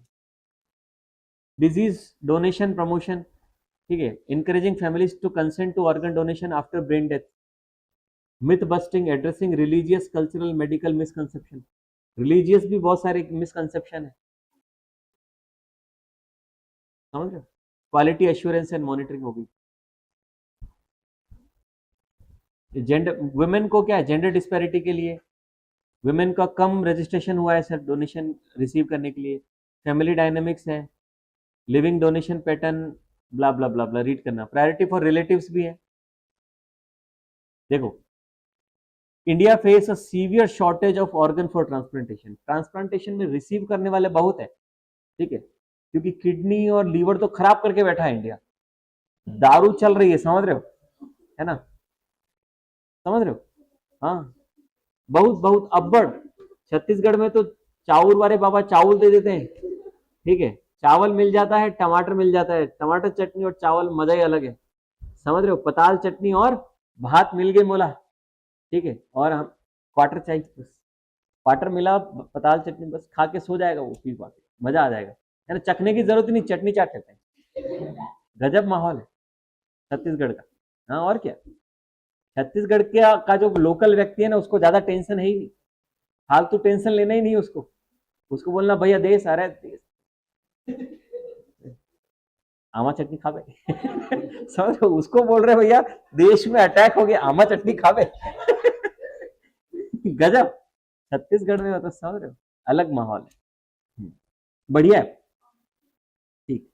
A: डिजीज डोनेशन प्रमोशन, ठीक है, encouraging families to consent to organ donation after brain death. Myth busting, addressing religious cultural medical misconception. Religious भी बहुत सारे मिसकंसेप्शन है, समझ रहे हो? क्वालिटी एश्योरेंस एंड मॉनिटरिंग होगी, जेंडर वुमेन को क्या है, जेंडर डिस्पैरिटी के लिए वुमेन का कम रजिस्ट्रेशन हुआ है सर डोनेशन रिसीव करने के लिए, फैमिली डायनेमिक्स है, लिविंग डोनेशन पैटर्न, ब्ला ब्ला ब्ला ब्ला, रीड करना, प्रायोरिटी फॉर रिलेटिव्स भी है। देखो, India face a severe shortage of organ for transplantation, transplantation में रिसीव करने वाले बहुत है, ठीक है, क्योंकि किडनी और लीवर तो खराब करके बैठा है इंडिया, दारू चल रही है, समझ रहे हो, है ना, समझ रहे हो, हाँ, बहुत बहुत अब्बड़। छत्तीसगढ़ में तो चाउर वाले बाबा चावल दे देते हैं, ठीक है, चावल मिल जाता है, टमाटर मिल जाता है, टमाटर चटनी और चावल मजा ही अलग है, समझ रहे हो, पताल चटनी और भात मिल गए मोला, ठीक है, और हम क्वार्टर चाहिए बस, क्वार्टर मिला, पताल चटनी बस खा के सो जाएगा वो, पी पा के मजा आ जाएगा, है ना, चखने की जरूरत ही नहीं, चटनी चाट लेते हैं, गजब माहौल है छत्तीसगढ़ का। हाँ और क्या, छत्तीसगढ़ का जो लोकल व्यक्ति है ना, उसको ज्यादा टेंशन है ही नहीं, फालतू टेंशन लेना ही नहीं उसको, उसको बोलना भैया देश आ रहा है, देश आमा चटनी खावे समझ रहे हो? उसको बोल रहे भैया देश में अटैक हो गया, आमा चटनी खावे गजब, छत्तीसगढ़ में मतलब समझ रहे हो, अलग माहौल है, बढ़िया है, ठीक,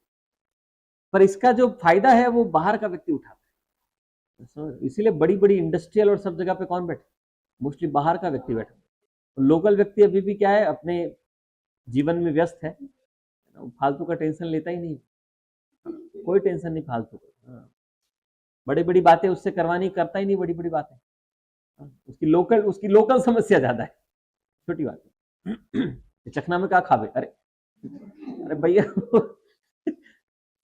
A: पर इसका जो फायदा है वो बाहर का व्यक्ति उठाता है, इसीलिए बड़ी बड़ी इंडस्ट्रियल और सब जगह पे कौन बैठे, मोस्टली बाहर का व्यक्ति बैठा, लोकल व्यक्ति अभी भी क्या है, अपने जीवन में व्यस्त है, फालतू का टेंशन लेता ही नहीं, कोई टेंशन नहीं फालतू का, हाँ। बड़ी बड़ी बातें उससे करवानी, करता ही नहीं बड़ी बड़ी बातें, हाँ। उसकी लोकल समस्या ज्यादा है, छोटी बात है चखना में क्या खावे, अरे अरे भैया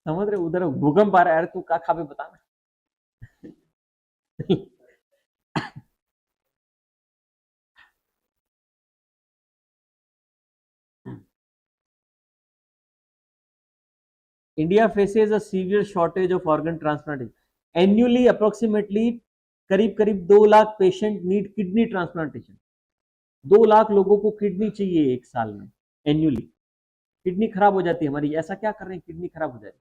A: समझ रहे, उधर भूकंप आ रहा है, अरे तू क्या खावे बताना India faces a severe shortage of organ transplantation annually, approximately करीब करीब 2 lakh patient need kidney transplantation, 2 lakh लोगों को किडनी चाहिए एक साल में, एन्युअली, किडनी खराब हो जाती है हमारी, ऐसा क्या कर रहे हैं किडनी खराब हो जाएगी,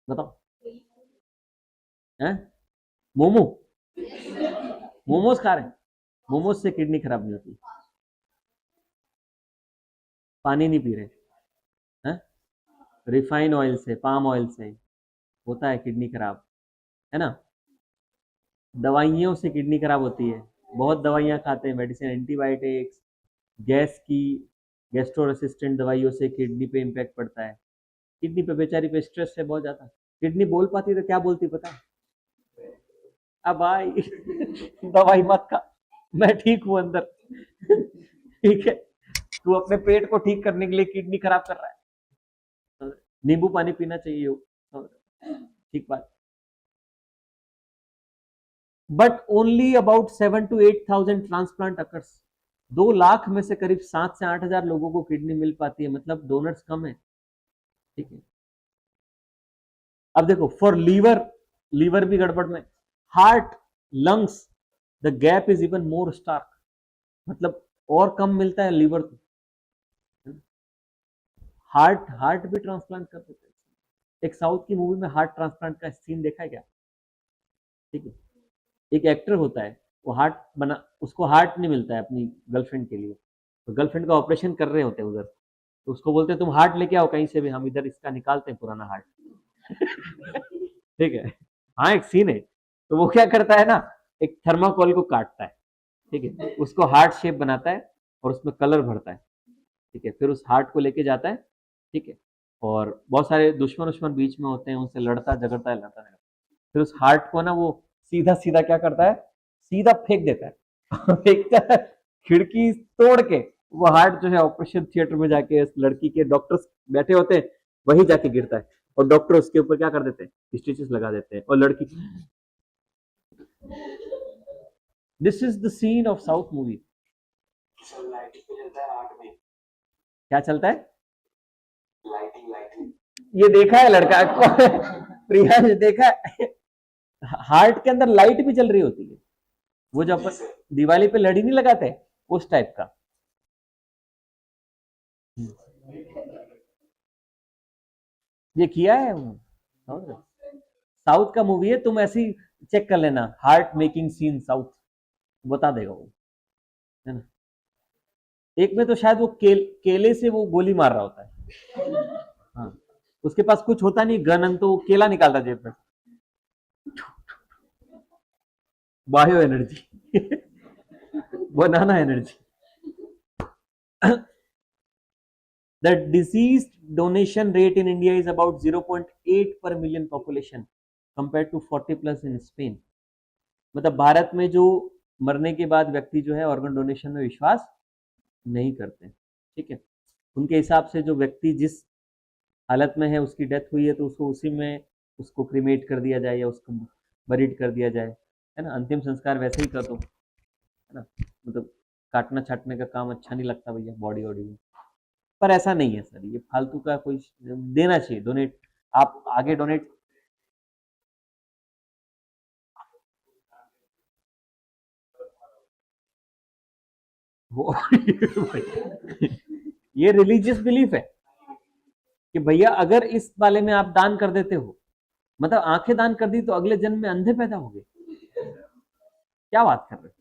A: बताओ, हैं, मोमो, मोमोज खा रहे हैं, मोमोज से किडनी खराब नहीं होती, पानी नहीं पी रहे हैं, रिफाइन ऑयल से, पाम ऑयल से होता है किडनी खराब, है ना, दवाइयों से किडनी खराब होती है, बहुत दवाइयाँ खाते हैं, मेडिसिन, एंटीबायोटिक्स, गैस की, गैस्ट्रो रेसिस्टेंट दवाइयों से किडनी पे इम्पैक्ट पड़ता है, किडनी पे बेचारी पे स्ट्रेस है बहुत ज्यादा, किडनी बोल पाती तो क्या बोलती पता है, अब भाई दवाई मत खा, मैं ठीक हूं अंदर ठीक है, तू अपने पेट को ठीक करने के लिए किडनी खराब कर रहा है, नींबू पानी पीना चाहिए हो, ठीक बात, but only about 7 to 8 thousand transplant occurs, 2 lakh में से करीब 7 से 8 हजार लोगों को किडनी मिल पाती है, मतलब डोनर्स कम है, ठीक है, अब देखो फॉर लीवर, लीवर भी गड़बड़ में, heart, lungs, the gap is even more stark, मतलब और कम मिलता है लीवर को, हार्ट हार्ट भी ट्रांसप्लांट कर देते हैं, एक साउथ की मूवी में हार्ट ट्रांसप्लांट का सीन देखा है क्या, ठीक है, एक एक्टर होता है, वो हार्ट बना, उसको हार्ट नहीं मिलता है अपनी गर्लफ्रेंड के लिए, तो गर्लफ्रेंड का ऑपरेशन कर रहे होते हैं उधर, तो उसको बोलते हैं तुम हार्ट लेके आओ कहीं से भी, हम इधर इसका निकालते हैं पुराना हार्ट ठीक है, हाँ एक सीन है, तो वो क्या करता है ना, एक थर्माकोल को काटता है, ठीक है, उसको हार्ट शेप बनाता है और उसमें कलर भरता है, ठीक है, फिर उस हार्ट को लेके जाता है, ठीक है, और बहुत सारे दुश्मन दुश्मन बीच में होते हैं, उनसे लड़ता झगड़ता है, फिर उस हार्ट को ना वो सीधा सीधा क्या करता है, सीधा फेंक देता है फेंकता है, खिड़की तोड़ के, वो हार्ट जो है ऑपरेशन थिएटर में जाके लड़की के डॉक्टर्स बैठे होते हैं, वहीं जाके गिरता है, और डॉक्टर उसके ऊपर क्या कर देते हैं, स्टिचेस लगा देते हैं, और लड़की, this is the scene of south movie, क्या चलता है, ये देखा है लड़का प्रिया ने देखा है, हार्ट के अंदर लाइट भी चल रही होती है, वो जो अपन दिवाली पे लड़ी नहीं लगाते, उस टाइप का, ये किया है साउथ का मूवी है, तुम ऐसी चेक कर लेना, हार्ट मेकिंग सीन साउथ, बता देगा वो, है ना। एक में तो शायद वो केले से वो गोली मार रहा होता है। हाँ, उसके पास कुछ होता नहीं गन, तो वो केला निकालता जेब में, bio energy, banana energy. The disease donation rate in India is about 0.8 per million population compared to 40 plus in Spain. मतलब भारत में जो मरने के बाद व्यक्ति जो है ऑर्गन डोनेशन में विश्वास नहीं करते, ठीक है। उनके हिसाब से जो व्यक्ति जिस हालत में है, उसकी डेथ हुई है, तो उसको उसी में उसको क्रीमेट कर दिया जाए या उसको बरीड कर दिया जाए, है ना। अंतिम संस्कार वैसे ही कर दो, है ना। मतलब काटना छाटने का काम अच्छा नहीं लगता भैया बॉडी वॉडी में, पर ऐसा नहीं है सर, ये फालतू का कोई देना चाहिए, डोनेट, आप आगे डोनेट। वो ये रिलीजियस बिलीफ है कि भैया अगर इस वाले में आप दान कर देते हो, मतलब आंखें दान कर दी तो अगले जन्म में अंधे पैदा हो गए, क्या बात कर रहे हो,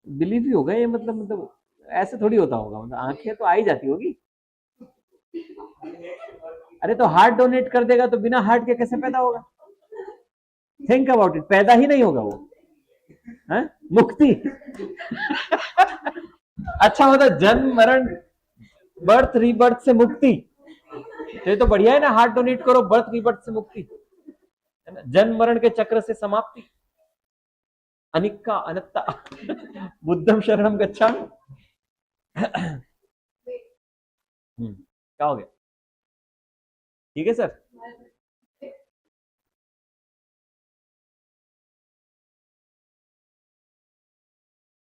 A: बिलीफ ही होगा ये, मतलब ऐसे थोड़ी होता होगा, मतलब आंखें तो आ ही जाती होगी। अरे तो हार्ट डोनेट कर देगा तो बिना हार्ट के कैसे पैदा होगा, थिंक अबाउट इट, पैदा ही नहीं होगा वो, है मुक्ति। अच्छा मतलब जन्म मरण, बर्थ रीबर्थ से मुक्ति, तो ये तो बढ़िया है ना, हार्ट डोनेट करो, बर्थ रीबर्थ से मुक्ति, है ना, जन्म मरण के चक्र से समाप्ति, अनिक्का अनत्ता, बुद्धम शरणम गच्छामि। क्या हो गया, ठीक है सर।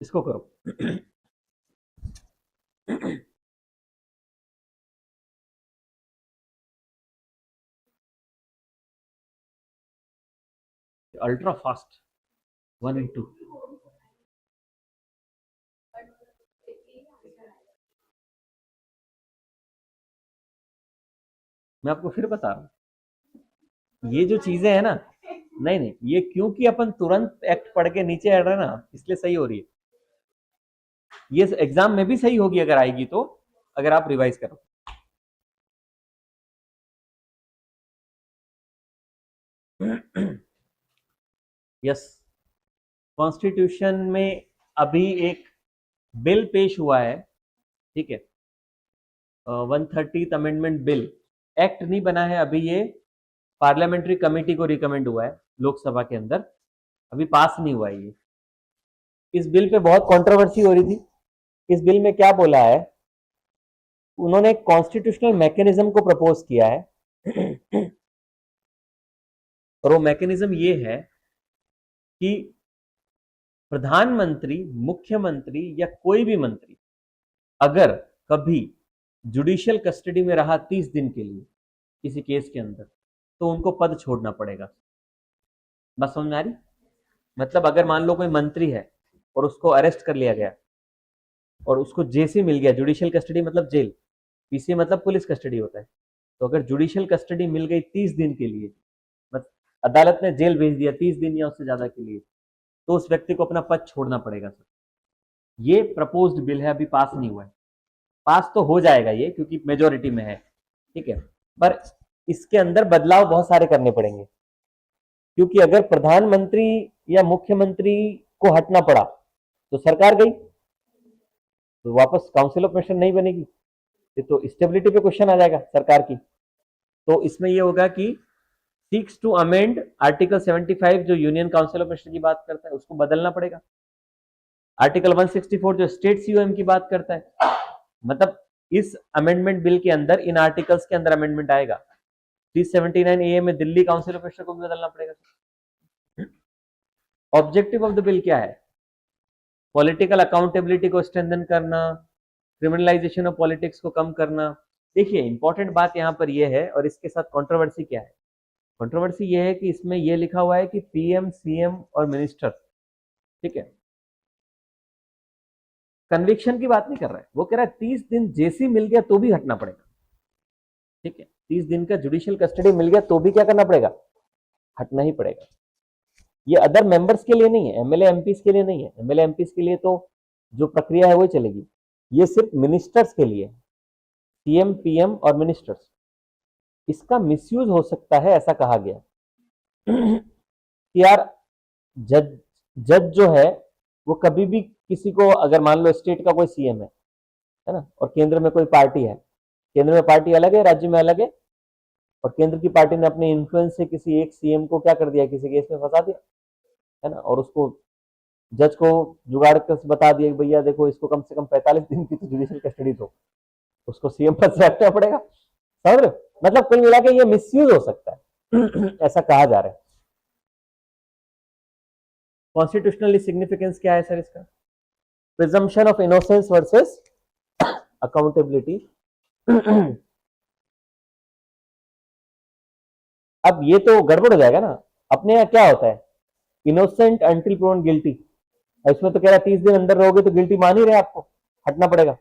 A: इसको करो। Ultra fast 1 and 2। मैं आपको फिर बता रहा हूँ, ये जो चीजें है ना, नहीं नहीं, ये क्योंकि अपन तुरंत एक्ट पढ़ के नीचे हट रहे हैं ना, इसलिए सही हो रही है। ये एग्जाम में भी सही होगी अगर आएगी तो, अगर आप रिवाइज करो। यस, कॉन्स्टिट्यूशन में अभी एक बिल पेश हुआ है, ठीक है, 130th अमेंडमेंट बिल, एक्ट नहीं बना है अभी, ये पार्लियामेंट्री कमेटी को रिकमेंड हुआ है लोकसभा के अंदर, अभी पास नहीं हुआ है ये। इस बिल पे बहुत कंट्रोवर्सी हो रही थी। इस बिल में क्या बोला है, उन्होंने एक कॉन्स्टिट्यूशनल मैकेनिज्म को प्रपोज किया है। और वो मैकेनिज्म ये है कि प्रधानमंत्री, मुख्यमंत्री या कोई भी मंत्री अगर कभी जुडिशियल कस्टडी में रहा 30 दिन के लिए किसी केस के अंदर, तो उनको पद छोड़ना पड़ेगा। बस समझ में आ रही, मतलब अगर मान लो कोई मंत्री है और उसको अरेस्ट कर लिया गया और उसको जेसी मिल गया, जुडिशियल कस्टडी मतलब जेल, पीसी मतलब पुलिस कस्टडी होता है, तो अगर जुडिशियल कस्टडी मिल गई 30 दिन के लिए, मतलब अदालत ने जेल भेज दिया 30 दिन या उससे ज्यादा के लिए, तो उस व्यक्ति को अपना पद छोड़ना पड़ेगा सर। ये प्रपोज्ड बिल है, अभी पास नहीं हुआ है, पास तो हो जाएगा ये क्योंकि मेजोरिटी में है, ठीक है, पर इसके अंदर बदलाव बहुत सारे करने पड़ेंगे, क्योंकि अगर प्रधानमंत्री या मुख्यमंत्री को हटना पड़ा तो सरकार गई, तो वापस काउंसिल ऑफ मिनिस्टर नहीं बनेगी, ये तो स्टेबिलिटी पे क्वेश्चन आ जाएगा सरकार की। तो इसमें ये होगा कि सीक्स टू अमेंड आर्टिकल 75 जो यूनियन काउंसिल ऑफ मिनिस्टर की बात करता है, उसको बदलना पड़ेगा। आर्टिकल 164 जो स्टेट सीओएम की बात करता है, मतलब इस अमेंडमेंट बिल के अंदर इन आर्टिकल्स के अंदर अमेंडमेंट आएगा। 379 ए में दिल्ली काउंसिल ऑफ मिनिस्टर को भी बदलना पड़ेगा। ऑब्जेक्टिव ऑफ द बिल क्या है, पॉलिटिकल अकाउंटेबिलिटी को स्ट्रेंथन करना, क्रिमिनलाइजेशन ऑफ पॉलिटिक्स को कम करना। देखिए इंपॉर्टेंट बात यहाँ पर यह है, और इसके साथ कंट्रोवर्सी क्या है, कंट्रोवर्सी यह है कि इसमें यह लिखा हुआ है कि पीएम, सीएम और मिनिस्टर, ठीक है, कन्विक्शन की बात नहीं कर रहा है, वो कह रहा है 30 दिन जेसी मिल गया तो भी हटना पड़ेगा, ठीक है, 30 दिन का जुडिशियल कस्टडी मिल गया तो भी क्या करना पड़ेगा, हटना ही पड़ेगा। ये अदर मेंबर्स के लिए नहीं है, एमएलए एमपीस के लिए नहीं है। एमएलए एमपीस के लिए तो जो प्रक्रिया है वो चलेगी, ये सिर्फ मिनिस्टर्स के लिए, सीएम पीएम और मिनिस्टर्स। इसका मिसयूज हो सकता है ऐसा कहा गया कि यार जज जज जो है वो कभी भी किसी को, अगर मान लो स्टेट का कोई सीएम है ना, और केंद्र में कोई पार्टी है, केंद्र में पार्टी अलग है, राज्य में अलग है, और केंद्र की पार्टी ने अपने इन्फ्लुएंस से किसी एक सीएम को क्या कर दिया, किसी केस में फंसा दिया, है ना, और उसको जज को जुगाड़ कर बता दिया कि भैया देखो इसको कम से कम 45 दिन की तो जुडिशियल कस्टडी दो, उसको सीएम पद से हटना पड़ेगा। समझ रहे? मतलब कुल मिला के ये मिसयूज हो सकता है ऐसा कहा जा रहा है। कॉन्स्टिट्यूशनली सिग्निफिकेंस क्या है सर इसका? Presumption of innocence versus accountability. अब ये तो गड़बड़ हो जाएगा ना। अपने यहाँ क्या होता है, इनोसेंट अंटिल प्रोवन गिल्टी, इसमें तो कह रहा 30 दिन अंदर रहोगे तो गिल्टी मान ही रहे, आपको हटना पड़ेगा।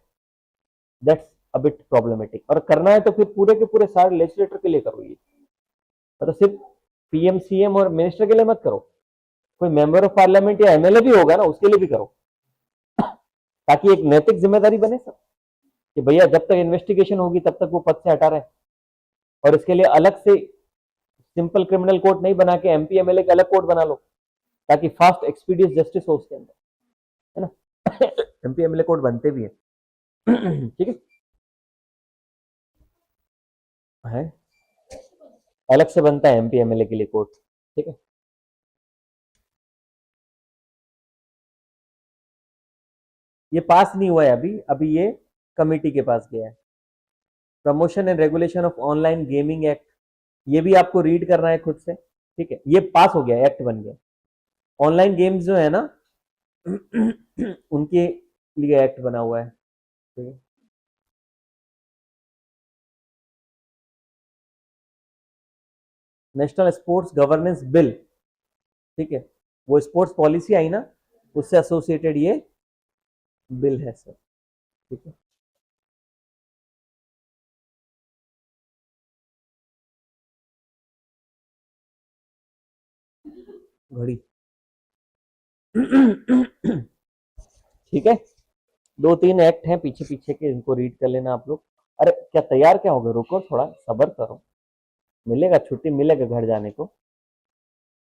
A: That's a bit problematic. और करना है तो फिर पूरे के पूरे सारे लेजिस्लेटर के लिए करो, ये मतलब सिर्फ पीएम सीएम और मिनिस्टर के लिए मत करो, कोई मेंबर ऑफ पार्लियामेंट या एमएलए भी होगा ना उसके लिए भी करो, ताकि एक नैतिक जिम्मेदारी बने सब कि भैया जब तक इन्वेस्टिगेशन होगी तब तक वो पद से हटा रहे हैं। और इसके लिए अलग से सिंपल क्रिमिनल कोर्ट नहीं बना के एमपी एमएलए का अलग कोर्ट बना लो, ताकि फास्ट एक्सपीडियस जस्टिस हो उसके अंदर, है ना। एमपी एमएलए कोर्ट बनते भी है ठीक है, अलग से बनता है एमपी एमएलए के लिए कोर्ट, ठीक है। ये पास नहीं हुआ है अभी, अभी ये कमिटी के पास गया है। Promotion and regulation of online gaming act, ये भी आपको रीड करना है खुद से, ठीक है। ये पास हो गया, एक्ट बन गया। ऑनलाइन गेम्स जो है ना उनके लिए एक्ट बना हुआ है, ठीक है। नेशनल स्पोर्ट्स गवर्नेंस बिल, ठीक है, वो स्पोर्ट्स पॉलिसी आई ना, उससे एसोसिएटेड ये बिल है सर, ठीक है। घड़ी ठीक है, दो तीन एक्ट हैं पीछे पीछे के, इनको रीड कर लेना आप लोग। अरे क्या तैयार क्या हो गए, रुको थोड़ा सब्र करो, मिलेगा छुट्टी, मिलेगा घर जाने को,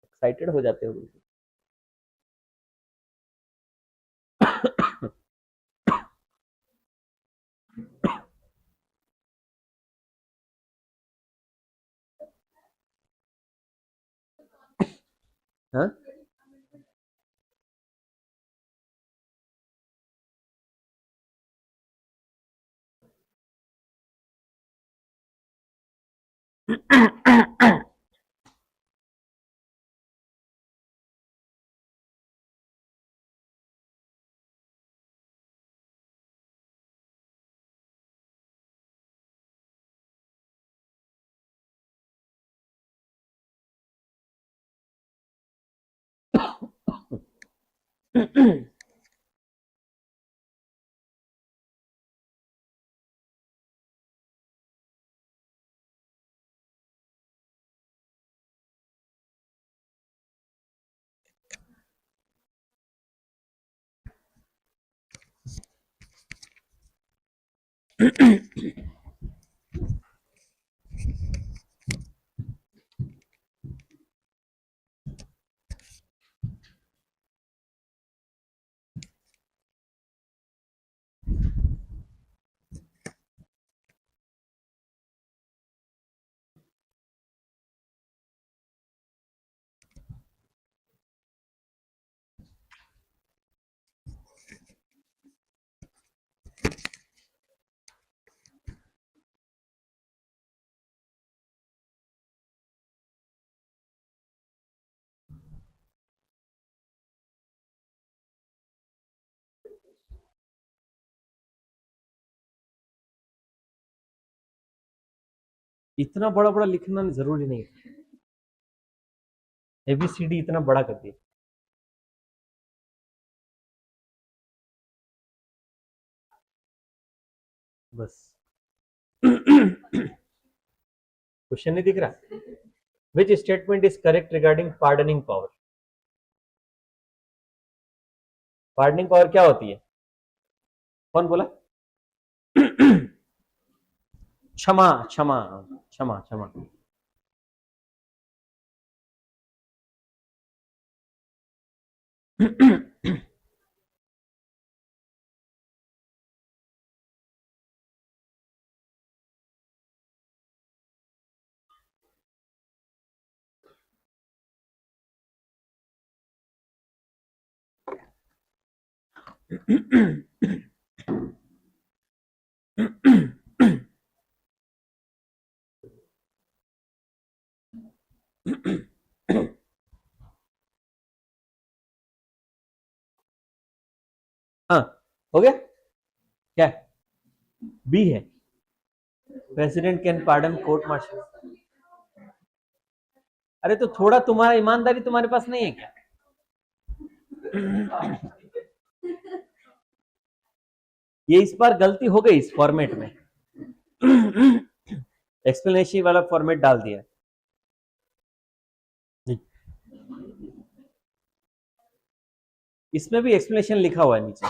A: एक्साइटेड हो जाते हो बिल्कुल। हाँ इतना बड़ा बड़ा लिखना जरूरी नहीं है, एबीसीडी इतना बड़ा कर दिया बस। क्वेश्चन नहीं दिख रहा, which statement is correct regarding pardoning power? Pardoning power क्या होती है? कौन बोला? क्षमा, क्षमा, क्षमा, क्षमा। हाँ, हो गया। क्या? बी है, president can pardon court martial. अरे तो थोड़ा तुम्हारा ईमानदारी तुम्हारे पास नहीं है क्या? ये इस बार गलती हो गई इस फॉर्मेट में। एक्सप्लेनेशन वाला फॉर्मेट डाल दिया। इसमें भी एक्सप्लेनेशन लिखा हुआ है नीचे।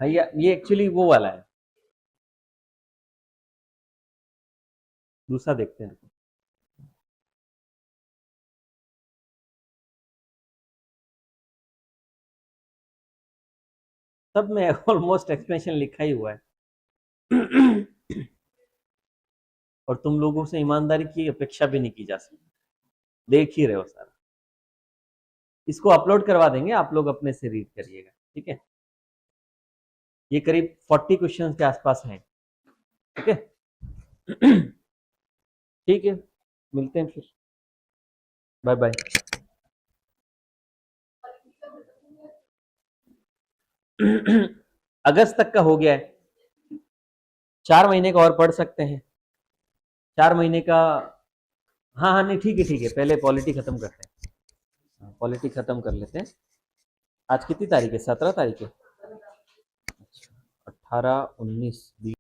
A: हाँ, ये एक्चुअली वो वाला है। दूसरा देखते हैं। सब में ऑलमोस्ट एक्सप्लेनेशन लिखा ही हुआ है। और तुम लोगों से ईमानदारी की अपेक्षा भी नहीं की जा सकती, देख ही रहे हो सारा। इसको अपलोड करवा देंगे, आप लोग अपने से रीड करिएगा, ठीक है। ये करीब 40 क्वेश्चंस के आसपास हैं, ठीक है। ठीक है, मिलते हैं फिर। Bye bye. अगस्त तक का हो गया है, 4 महीने का और पढ़ सकते हैं। 4 महीने का। हाँ हाँ, नहीं ठीक है ठीक है, पहले पॉलिटी खत्म करते हैं। पॉलिटी खत्म कर लेते हैं। आज कितनी तारीख है? 17 तारीख है। 18, 19, 20।